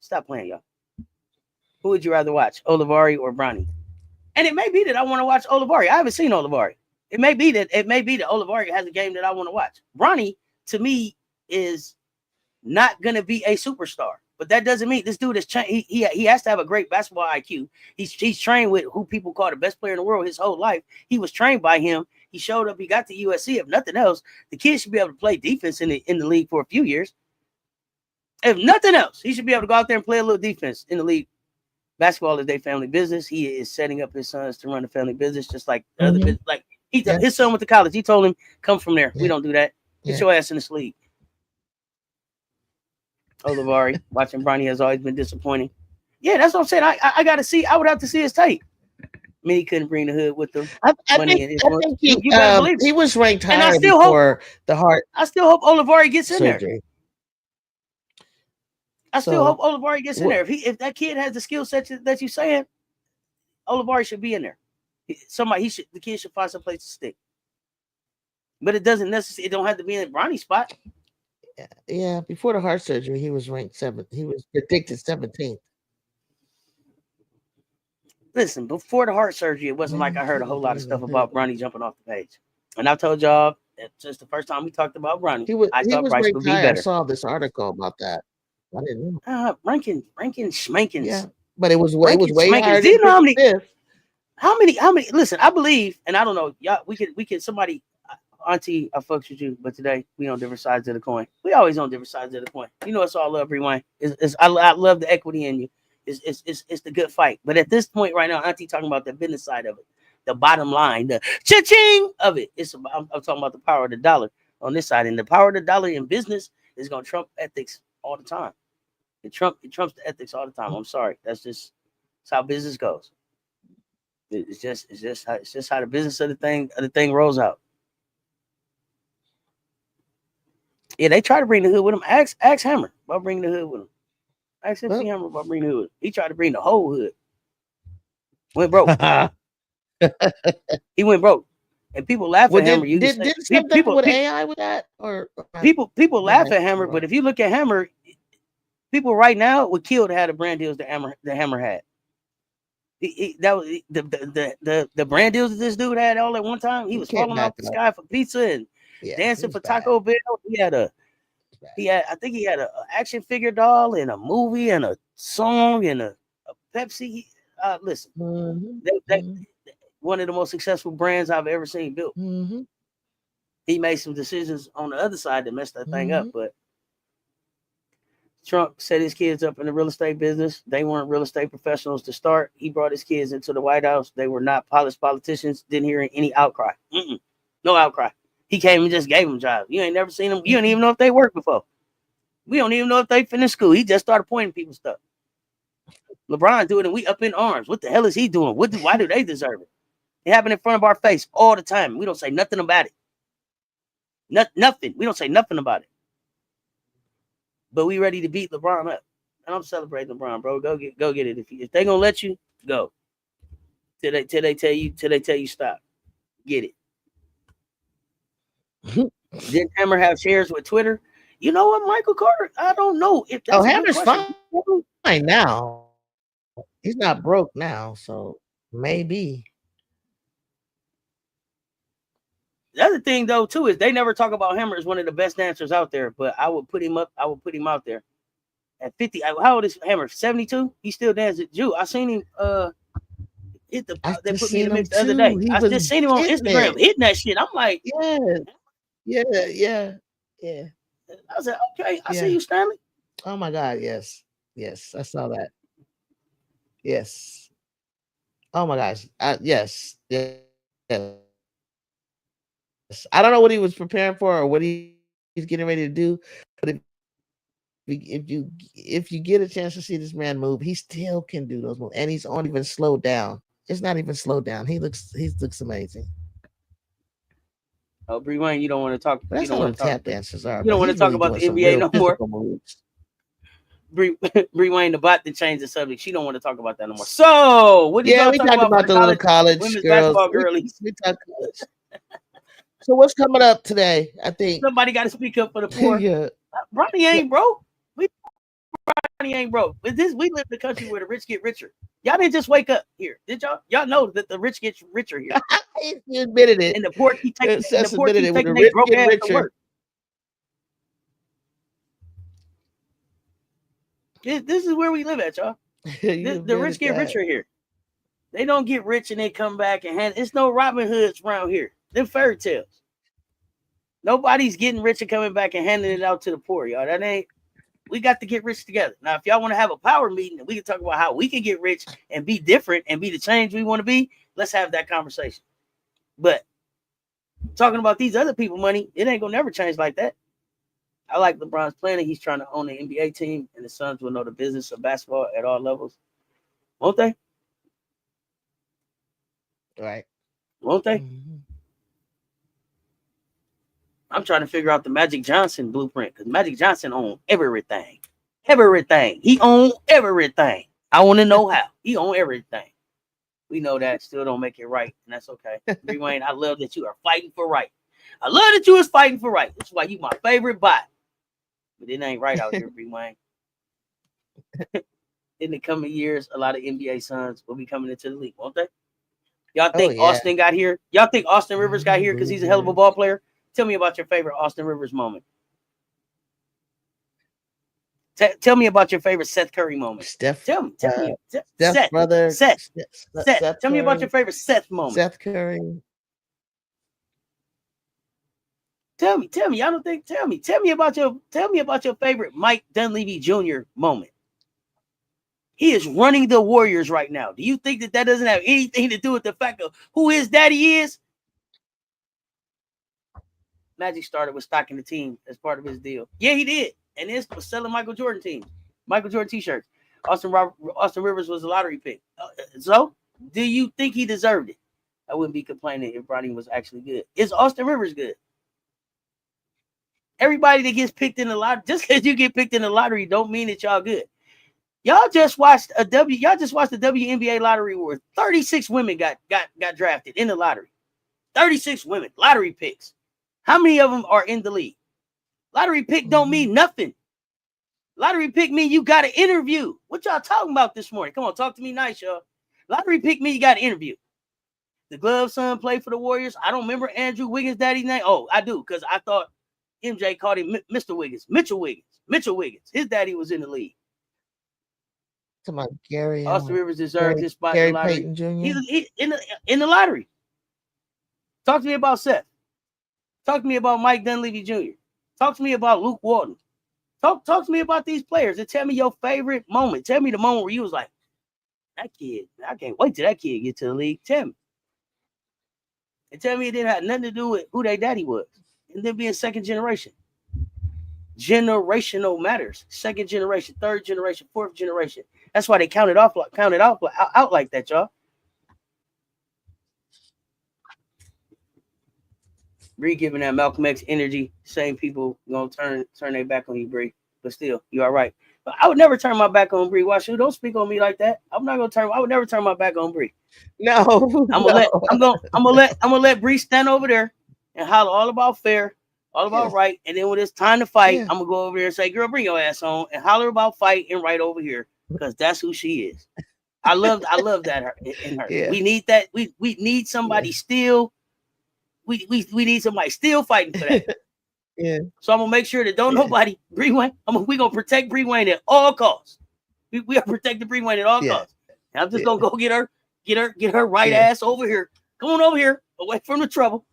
Stop playing, y'all. Who would you rather watch, Olivari or Bronny? And it may be that I want to watch Olivari. I haven't seen Olivari. It may be that Olivari has a game that I want to watch. Bronny, to me, is not going to be a superstar. But that doesn't mean this dude is he has to have a great basketball IQ. He's trained with who people call the best player in the world his whole life. He was trained by him. He showed up. He got to USC. If nothing else, the kid should be able to play defense in the league for a few years. If nothing else, he should be able to go out there and play a little defense in the league. Basketball is their family business. He is setting up his sons to run the family business, just like the other business. Like his son went to college. He told him, "Come from there. We don't do that. Get your ass in this league." Olivari, watching Bronny has always been disappointing. Yeah, that's what I'm saying. I got to see. I would have to see his tape. I mean, he couldn't bring the hood with him. I think he was ranked higher before the heart. I still hope Olivari gets in there. Surgery. I still hope Olivari gets in there. If that kid has the skill set that you're saying, Olivari should be in there. The kid should find some place to stick. But it doesn't necessarily. It don't have to be in Bronny's spot. Yeah, before the heart surgery, he was ranked 7th. He was predicted 17th. Listen, before the heart surgery, it wasn't like I heard a whole lot of stuff about Bronny jumping off the page. And I've told y'all just the first time we talked about Bronny, I thought Bryce would be better. I saw this article about that. I didn't know. Rankin Schmankins. Yeah, but it was way higher than how many? Listen, I believe, and I don't know, y'all. We could somebody. Auntie, I fucks with you, but today we on different sides of the coin. We always on different sides of the coin. You know, it's all love, Rewind. I love the equity in you. It's the good fight. But at this point right now, Auntie talking about the business side of it, the bottom line, the cha-ching of it. I'm talking about the power of the dollar on this side, and the power of the dollar in business is gonna trump ethics all the time. It trumps the ethics all the time. I'm sorry. That's how business goes. It's just how the business of the thing rolls out. Yeah, they try to bring the hood with him. Ask Hammer about bringing the hood with him. Ask MC Hammer about bringing the hood. He tried to bring the whole hood. Went broke. He went broke. And people laugh at Hammer. People with AI with that? Or people laugh at Hammer, but if you look at Hammer, people right now would kill to have the brand deals that Hammer had. That was the brand deals that this dude had all at one time. He was falling off the sky for pizza and dancing for Taco Bell. I think he had an action figure doll and a movie and a song and a Pepsi. Listen, one of the most successful brands I've ever seen built. He made some decisions on the other side that messed that thing up, but Trump set his kids up in the real estate business. They weren't real estate professionals to start. He brought his kids into the White House. They were not polished politicians. Didn't hear any outcry. No outcry. He came and just gave them jobs. You ain't never seen them. You don't even know if they worked before. We don't even know if they finished school. He just started pointing people stuff. LeBron do it and we up in arms. What the hell is he doing? Why do they deserve it? It happened in front of our face all the time. We don't say nothing about it. Nothing. We don't say nothing about it. But we ready to beat LeBron up. And I'm celebrating LeBron, bro. Go get it. If they gonna let you, go. Till they tell you stop. Get it. Didn't Hammer have shares with Twitter? You know what, Michael Carter? I don't know if that's Hammer's fine now. He's not broke now, so maybe. The other thing though too is they never talk about Hammer as one of the best dancers out there, but I would put him up. I would put him out there at 50. How old is Hammer? 72. He still dances. Jew. I seen him. Hit the. They put me in the mix the other day. I just seen him on Instagram hitting that shit. I'm like, yeah. I was like, okay, I see you, Stanley. Oh my God, yes, I saw that. Yes. Oh my gosh, yes. I don't know what he was preparing for or what he's getting ready to do, but if you get a chance to see this man move, he still can do those moves, and he's not even slowed down. It's not even slowed down. He looks amazing. Oh, Bree Wayne, you don't want to talk. That's not what tap dancers are. You don't want to talk about the NBA no more. Bree Wayne, the bot that changed the subject. She don't want to talk about that no more. So, what do you we talked about the little college women's girls. basketball girlies. We talked college. So what's coming up today? I think somebody got to speak up for the poor. Bronny ain't broke. Bronny ain't broke. We live in a country where the rich get richer. Y'all didn't just wake up here, did y'all? Y'all know that the rich get richer here, You admitted it. and the poor keep taking CESS admitted it. When the their rich broke get ass to richer, work. This is where we live at, y'all. you The rich admitted get that. richer here. They don't get rich and they come back and hand. It's no Robin Hoods around here. They're fairy tales. Nobody's getting rich and coming back and handing it out to the poor, y'all. That ain't. We got to get rich together. Now, if y'all want to have a power meeting and we can talk about how we can get rich and be different and be the change we want to be, let's have that conversation. But talking about these other people money, it ain't gonna never change like that. I like LeBron's planning. He's trying to own the NBA team, and the Suns will know the business of basketball at all levels. Won't they? Right. Won't they? Mm-hmm. I'm trying to figure out the Magic Johnson blueprint because Magic Johnson owned everything. Everything. He owned everything. I want to know how. He owned everything. We know that. Still don't make it right, and that's okay. Bree Wayne, I love that you are fighting for right. I love that you is fighting for right. That's why you my favorite bot. But it ain't right out here, Bree Wayne. In the coming years, a lot of NBA Suns will be coming into the league, won't they? Y'all think Austin got here? Y'all think Austin Rivers got here because he's a hell of a ball player? Tell me about your favorite Austin Rivers moment. Tell me about your favorite Seth Curry moment. Tell me. Seth brother. Seth. Tell me about your favorite Seth moment. Seth Curry. Tell me. Y'all don't think. Tell me about your favorite Mike Dunleavy Jr. moment. He is running the Warriors right now. Do you think that doesn't have anything to do with the fact of who his daddy is? Magic started with stocking the team as part of his deal. Yeah, he did. And this was selling Michael Jordan t-shirts. Austin Rivers was a lottery pick. So, do you think he deserved it? I wouldn't be complaining if Bronny was actually good. Is Austin Rivers good? Everybody that gets picked in the lottery, just because you get picked in the lottery, don't mean that y'all good. Y'all just watched the WNBA lottery where 36 women got drafted in the lottery. 36 women, lottery picks. How many of them are in the league? Lottery pick don't mean nothing. Lottery pick mean you got an interview. What y'all talking about this morning? Come on, talk to me nice, y'all. Lottery pick mean you got an interview. The Glove son played for the Warriors. I don't remember Andrew Wiggins' daddy's name. Oh, I do, because I thought MJ called him Mr. Wiggins. Mitchell Wiggins. His daddy was in the league. Come on, Gary. Austin Rivers deserves his spot in the lottery. Payton Jr. He's in the lottery. Talk to me about Seth. Talk to me about Mike Dunleavy Jr. Talk to me about Luke Walton. Talk to me about these players and tell me your favorite moment. Tell me the moment where you was like, that kid, I can't wait till that kid get to the league. Tell me. And tell me it didn't have nothing to do with who their daddy was. And then being second generation. Generational matters. Second generation, third generation, fourth generation. That's why they counted out like that, y'all. Bree giving that Malcolm X energy. Same people gonna turn their back on you, Bree. But still, you all right. But I would never turn my back on Bree. Washu, don't speak on me like that. I would never turn my back on Bree. No. I'm gonna let Bree stand over there and holler all about fair, all about right. And then when it's time to fight, I'm gonna go over there and say, girl, bring your ass on and holler about fight and right over here. Because that's who she is. I love that in her. Yeah. We need that. We need somebody still. We need somebody still fighting for that. Yeah. So I'm gonna make sure that nobody Bree Wayne. We gonna protect Bree Wayne at all costs. We are protecting Bree Wayne at all costs. And I'm just gonna go get her right ass over here. Come on over here, away from the trouble.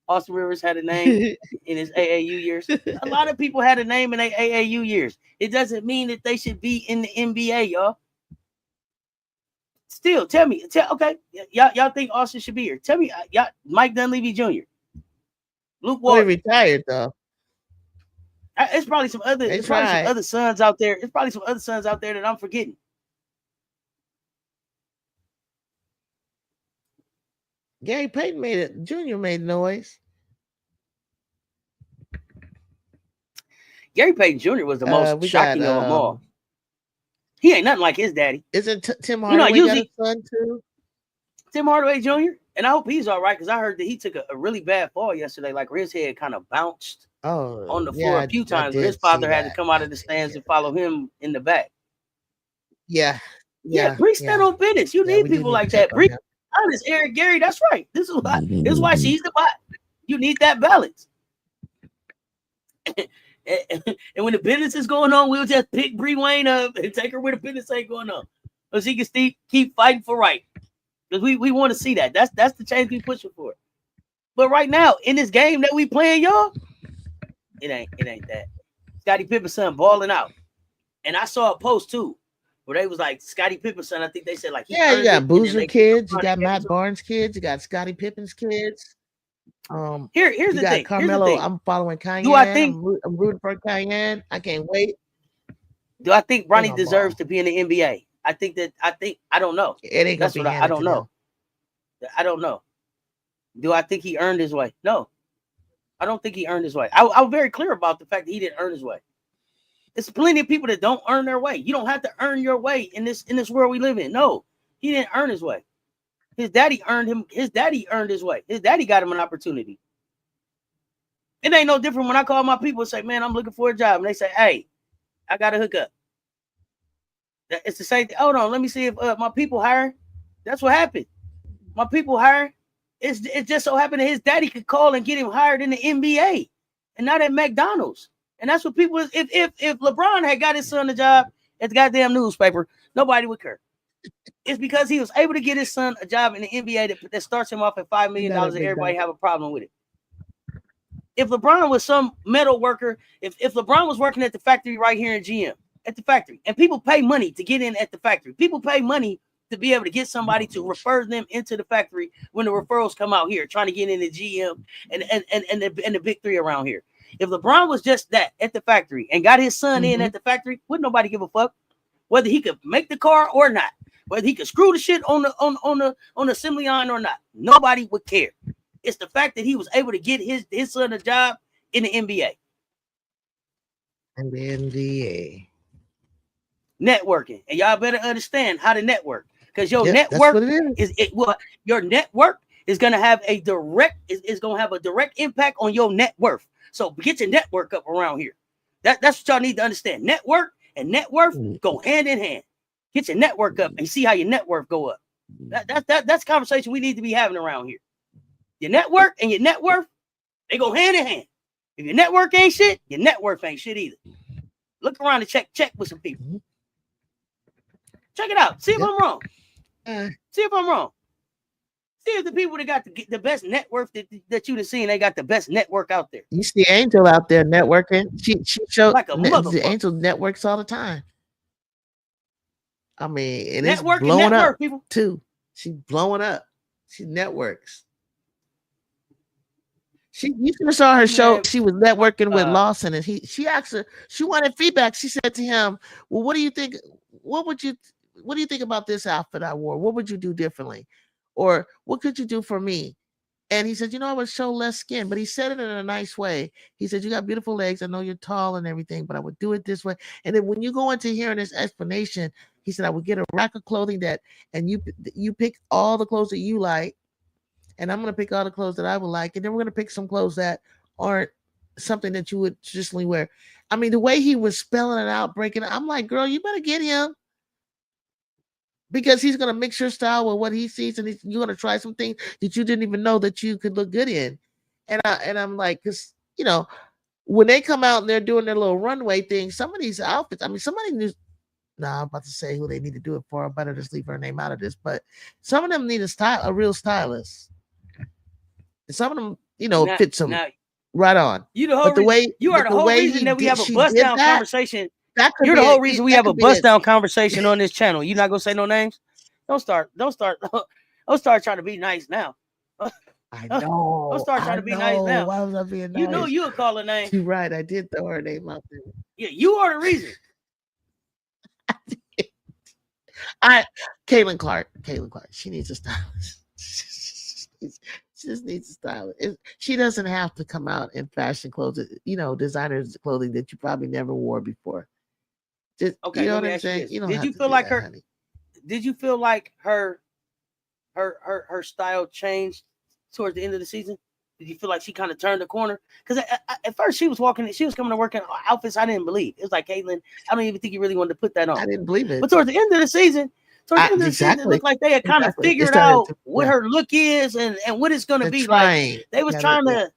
Austin Rivers had a name in his AAU years. A lot of people had a name in their AAU years. It doesn't mean that they should be in the NBA, y'all. Still, tell me, okay, y'all think Austin should be here? Tell me, y'all, Mike Dunleavy Jr., Luke Walton. He retired though. It's probably some other. It's probably some other sons out there. It's probably some other sons out there that I'm forgetting. Gary Payton made it. Junior made noise. Gary Payton Jr. was the most shocking of them all. He ain't nothing like his daddy. Isn't Tim Hardaway got a son too? Tim Hardaway Jr. And I hope he's all right because I heard that he took a really bad fall yesterday. Like where his head kind of bounced on the floor a few times. Where his father had to come out of the stands and follow him in the back. Yeah. Yeah, Bree stand on business. You Yeah, need we do people need to like check that. on Bree him. honest, Eric Gary. That's right. This is why she's the bot. You need that balance. And when the business is going on, we'll just pick Bree Wayne up and take her where the business ain't going on, so she can keep fighting for right. Because we want to see that. That's the change we pushing for. But right now, in this game that we playing, y'all, it ain't that. Scottie Pippen's son balling out. And I saw a post too, where they was like Scottie Pippen's son. I think they said like he Yeah, you earned got it, and then Boozer they kids, you LeBron got gave it Matt to him. Barnes kids, you got Scottie Pippen's kids. Here's You the got thing. Here's the Carmelo. thing. I'm following Do I Cayenne. think I'm rooting for Cayenne. I can't wait. They Bronny gonna deserves ball. to be in the NBA? I don't know. It ain't gonna That's be what I handed don't to them. know. I don't know. Do I think he earned his way? No, I don't think he earned his way. I was very clear about the fact that he didn't earn his way. There's plenty of people that don't earn their way. You don't have to earn your way in this world we live in. No, he didn't earn his way. His daddy earned him. His daddy earned his way. His daddy got him an opportunity. It ain't no different when I call my people and say, "Man, I'm looking for a job," and they say, "Hey, I got a hookup." It's the same thing. Hold on, let me see if my people hire. That's what happened. My people hire. It just so happened that his daddy could call and get him hired in the NBA, and not at McDonald's. And that's what people. If LeBron had got his son a job at the goddamn newspaper, nobody would care. It's because he was able to get his son a job in the NBA that starts him off at $5 million, and everybody have a problem with it. If LeBron was some metal worker, if LeBron was working at the factory right here in GM, at the factory, and people pay money to get in at the factory, people pay money to be able to get somebody to refer them into the factory when the referrals come out here, trying to get in the GM and the big three around here. If LeBron was just that at the factory and got his son in at the factory, wouldn't nobody give a fuck whether he could make the car or not, whether he could screw the shit on the assembly line or not. Nobody would care. It's the fact that he was able to get his son a job in the NBA. In the NBA. Networking. And y'all better understand how to network. Because your That's network what it is. Your network is gonna have a direct impact on your net worth. So get your network up around here. That's what y'all need to understand. Network and net worth go hand in hand. Get your network up and see how your net worth go up. That's the conversation we need to be having around here. Your network and your net worth, they go hand in hand. If your network ain't shit, your net worth ain't shit either. Look around and check with some people. Check it out. See if I'm wrong. See if I'm wrong. See if the people that got the best net worth that you've seen, they got the best network out there. You see Angel out there networking. She showed like a motherfucker. Angel networks all the time. I mean, and network it's blowing up people too. She's blowing up. She networks. You should have saw her show. She was networking with Lawson, and she asked her. She wanted feedback. She said to him, "Well, what do you think? What do you think about this outfit I wore? What would you do differently, or what could you do for me?" And he said, "I would show less skin," but he said it in a nice way. He said, "You got beautiful legs. I know you're tall and everything, but I would do it this way." And then when you go into hearing this explanation, he said, "I would get a rack of clothing and you pick all the clothes that you like. And I'm going to pick all the clothes that I would like. And then we're going to pick some clothes that aren't something that you would traditionally wear." I mean, the way he was spelling it out, breaking it, I'm like, girl, you better get him. Because he's going to mix your style with what he sees. And you're going to try something that you didn't even know that you could look good in. And I'm like, because, when they come out and they're doing their little runway thing, some of these outfits, I mean, somebody knew. I'm about to say who they need to do it for. I better just leave her name out of this. But some of them need a real stylist. Some of them, fit some right on. You the whole reason, you are the whole reason that we have a bust down conversation. You're the whole reason we have a bust down conversation on this channel. You're not gonna say no names. Don't start trying to be nice now. I know. Don't start trying to be nice now. Why was I being nice? You know you would call her name. You're right. I did throw her name out there. Yeah, you are the reason. Caitlin Clark. She needs a stylist. She just needs a stylist. She doesn't have to come out in fashion clothes, designers clothing that you probably never wore before. Okay, you know what I'm saying? Did you feel like her? Did you feel like her style changed towards the end of the season? Did you feel like she kind of turned the corner? Because at first she was coming to work in outfits I didn't believe. It was like, Caitlin, I don't even think you really wanted to put that on. I didn't believe it. But towards the end of the season, towards the end of the season, it Exactly. looked like they had kind of Exactly. It figured started out to, what yeah. her look is and what it's gonna They're be. Like trying. they was Yeah. trying Yeah. to.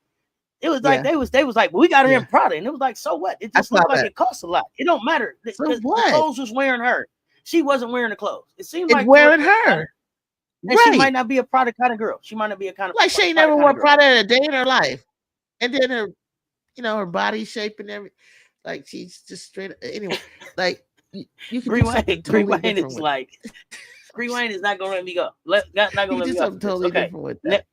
It was like Yeah. they was like, well, we got her Yeah. in Prada, and it was like, so what? It I just saw looked like that. it costs a lot. It don't matter So because the what? clothes was wearing her. She wasn't wearing the clothes. It seemed It's like to wearing her. and she Right. might not be a Prada kind of girl. She might not be a kind of Like she ain't Prada never kind wore of girl. Prada in a day in her life. And then her, her body shape and everything. Like she's just straight. Anyway, like you can do something totally Wayne different is with. like, Bree Wayne is not gonna let me go. Not gonna You let do me go. something totally Okay. different with that.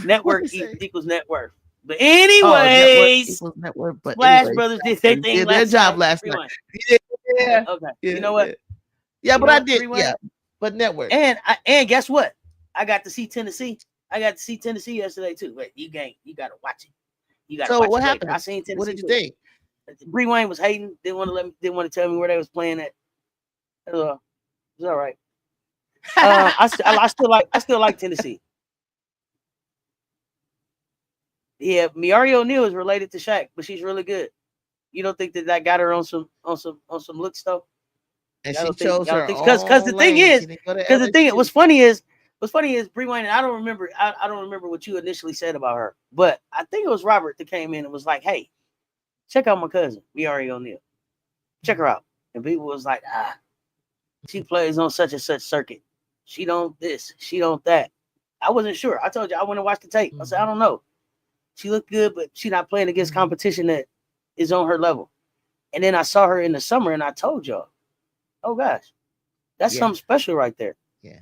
Network equals net worth. But Oh, network anyways, equals network. But Splash anyway, Brothers did their thing did their last job night. last Bree night. Wayne. Yeah. Okay. Yeah. You know what? Yeah, You but know I what, did. Bree Wayne? Yeah, but network. And guess what? I got to see Tennessee. I got to see Tennessee yesterday too. Wait, you gotta watch it. You gotta watch what it happened? later. I seen Tennessee. What did you too. think? Bree Wayne was hating. Didn't want to tell me where they was playing at. It was all right. I still like Tennessee. Yeah, Miari O'Neal is related to Shaq, but she's really good. You don't think that got her on some look stuff? And she chose her because own the thing lane. is She didn't go to because the thing LSU. what's funny is Bree Wayne. And I don't remember. I don't remember what you initially said about her, but I think it was Robert that came in and was like, "Hey, check out my cousin Miari O'Neal. Check her out." And people was like, she plays on such and such circuit. She don't this. She don't that. I wasn't sure. I told you I went and watched the tape. I said I don't know. She looked good, but she's not playing against competition that is on her level. And then I saw her in the summer, and I told y'all, oh gosh, that's something special right there. Yeah.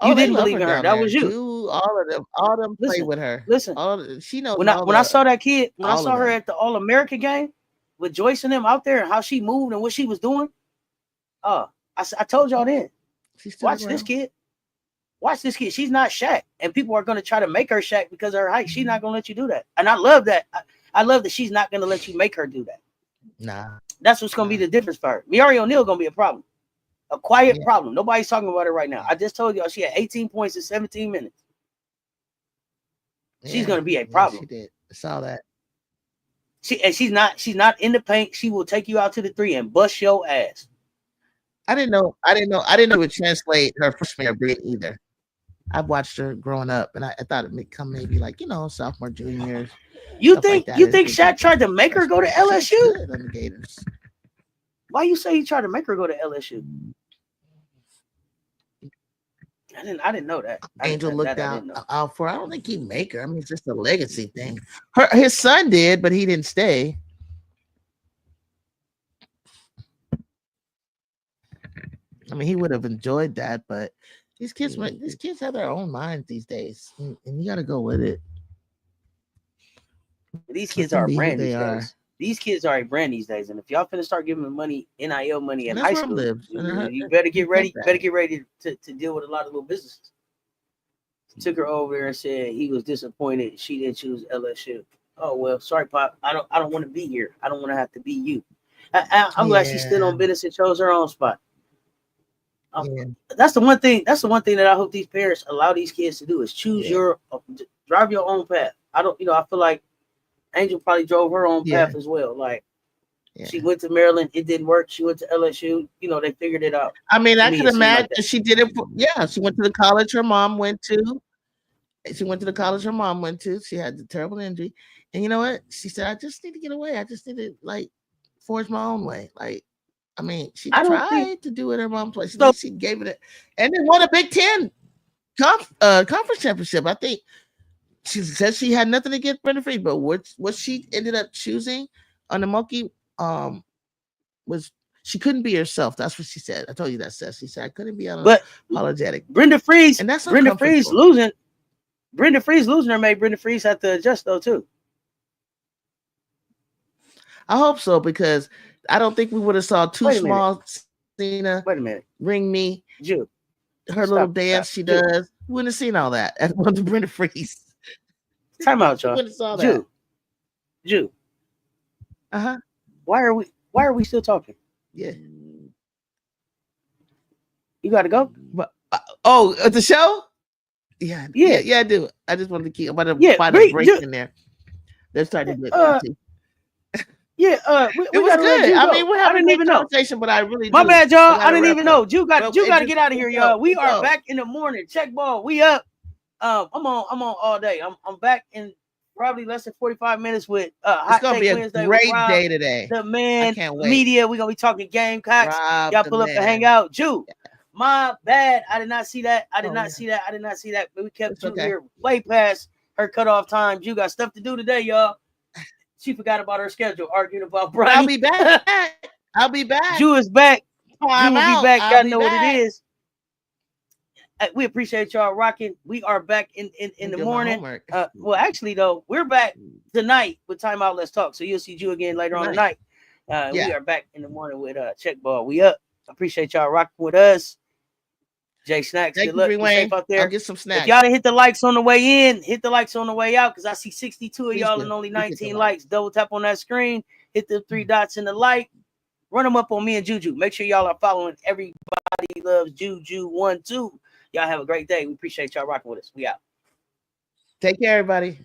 You didn't believe in her. That was you. All of them play with her. Listen, she knows. When I saw that kid, when I saw her at the All American game with Joyce and them out there and how she moved and what she was doing, I told y'all then. Watch this kid. Watch this kid. She's not Shaq, and people are going to try to make her Shaq because of her height. She's not going to let you do that, and I love that. I love that she's not going to let you make her do that. Nah, that's what's going to be the difference for her. Miari O'Neal going to be a problem, a quiet problem. Nobody's talking about it right now. I just told y'all she had 18 points in 17 minutes. She's going to be a problem. She did. I saw that. She's not in the paint. She will take you out to the three and bust your ass. I didn't know it would translate her freshman year either. I've watched her growing up, and I thought it would come maybe like sophomore, juniors. You think Shaq tried to make her go to LSU? On the Gators. Why you say he tried to make her go to LSU? I didn't know that. Angel looked out for. I don't think he'd make her. I mean, it's just a legacy thing. His son did, but he didn't stay. I mean, he would have enjoyed that, but these kids have their own minds these days, and you got to go with it. These kids are a brand these days. These kids are a brand these days, and if y'all finna start giving them money, NIL money in high school, you better get ready. Better get ready to deal with a lot of little businesses. Took her over there and said he was disappointed she didn't choose LSU. Oh well, sorry, Pop. I don't want to be here. I don't want to have to be you. I'm glad she stood on business and chose her own spot. That's the one thing. That's the one thing that I hope these parents allow these kids to do is choose drive your own path. I feel like Angel probably drove her own path as well. Like she went to Maryland, it didn't work. She went to LSU. They figured it out. I mean, I could imagine she did it. She went to the college her mom went to. She went to the college her mom went to. She had the terrible injury, and you know what? She said, "I just need to get away. I just need to forge my own way." I mean, she tried to do it her mom's place. So she gave it, and then won a Big Ten conference championship. I think she said she had nothing against Brenda Free, but what she ended up choosing on the monkey was she couldn't be herself. That's what she said. I told you that, CESS. She said I couldn't be unapologetic. Brenda Freeze, and that's Brenda Freeze losing. Brenda Freeze losing her made Brenda Freeze have to adjust though too. I hope so, because I don't think we would have saw too small Cena. Wait a minute. Ring me. Jew. Her little dance she does. We wouldn't have seen all that at one of Brenda Freeze. Time out, y'all. Wouldn't have saw that. Jew. Uh-huh. Why are we still talking? Yeah. You gotta go? At the show? Yeah, I do. I just wanted to keep. I'm about to find a break in there. They're starting to get Yeah, we It was gotta let good. you I go. mean, we're I having a didn't great even know. conversation, but I really My do. bad, I y'all. I gotta didn't wrap even up. know. You got But to get out of here, y'all. We are go. back in the morning. Check ball. We up. I'm on all day. I'm back in probably less than 45 minutes with It's Hot gonna be Take a Wednesday with great Rob, day today. the I man, can't wait. media. We're gonna be talking Gamecocks. Rob, Y'all the pull up and hang man. out. Jew, my bad. I did not see that. I did Oh, not yeah. see that. I did not see that. But we kept It's Jew okay. here way past her cutoff time. Jew got stuff to do today, y'all. She forgot about her schedule, arguing about But I'll Bronny. be back. I'll be back. Jew is back. Oh, Jew I'm will be out. back. I'll Y'all be know what it back. is. We appreciate y'all rocking. We are back in the Do my morning. homework. Well, actually, though, we're back tonight with Time Out Let's Talk. So you'll see you again later on tonight. We Yeah. are back in the morning with Check Ball. We up. Appreciate y'all rocking with us. Jay Snacks, Thank good you, luck. Bree Be safe Wayne. out there. I'll get some snacks. If y'all didn't hit the likes on the way in, hit the likes on the way out, because I see 62 of Please y'all do. and only Please hit the 19 like. likes. Double tap on that screen. Hit the 3 dots in the like. Run them up on me and Juju. Make sure y'all are following Everybody Loves Juju 1-2. Y'all have a great day. We appreciate y'all rocking with us. We out. Take care, everybody.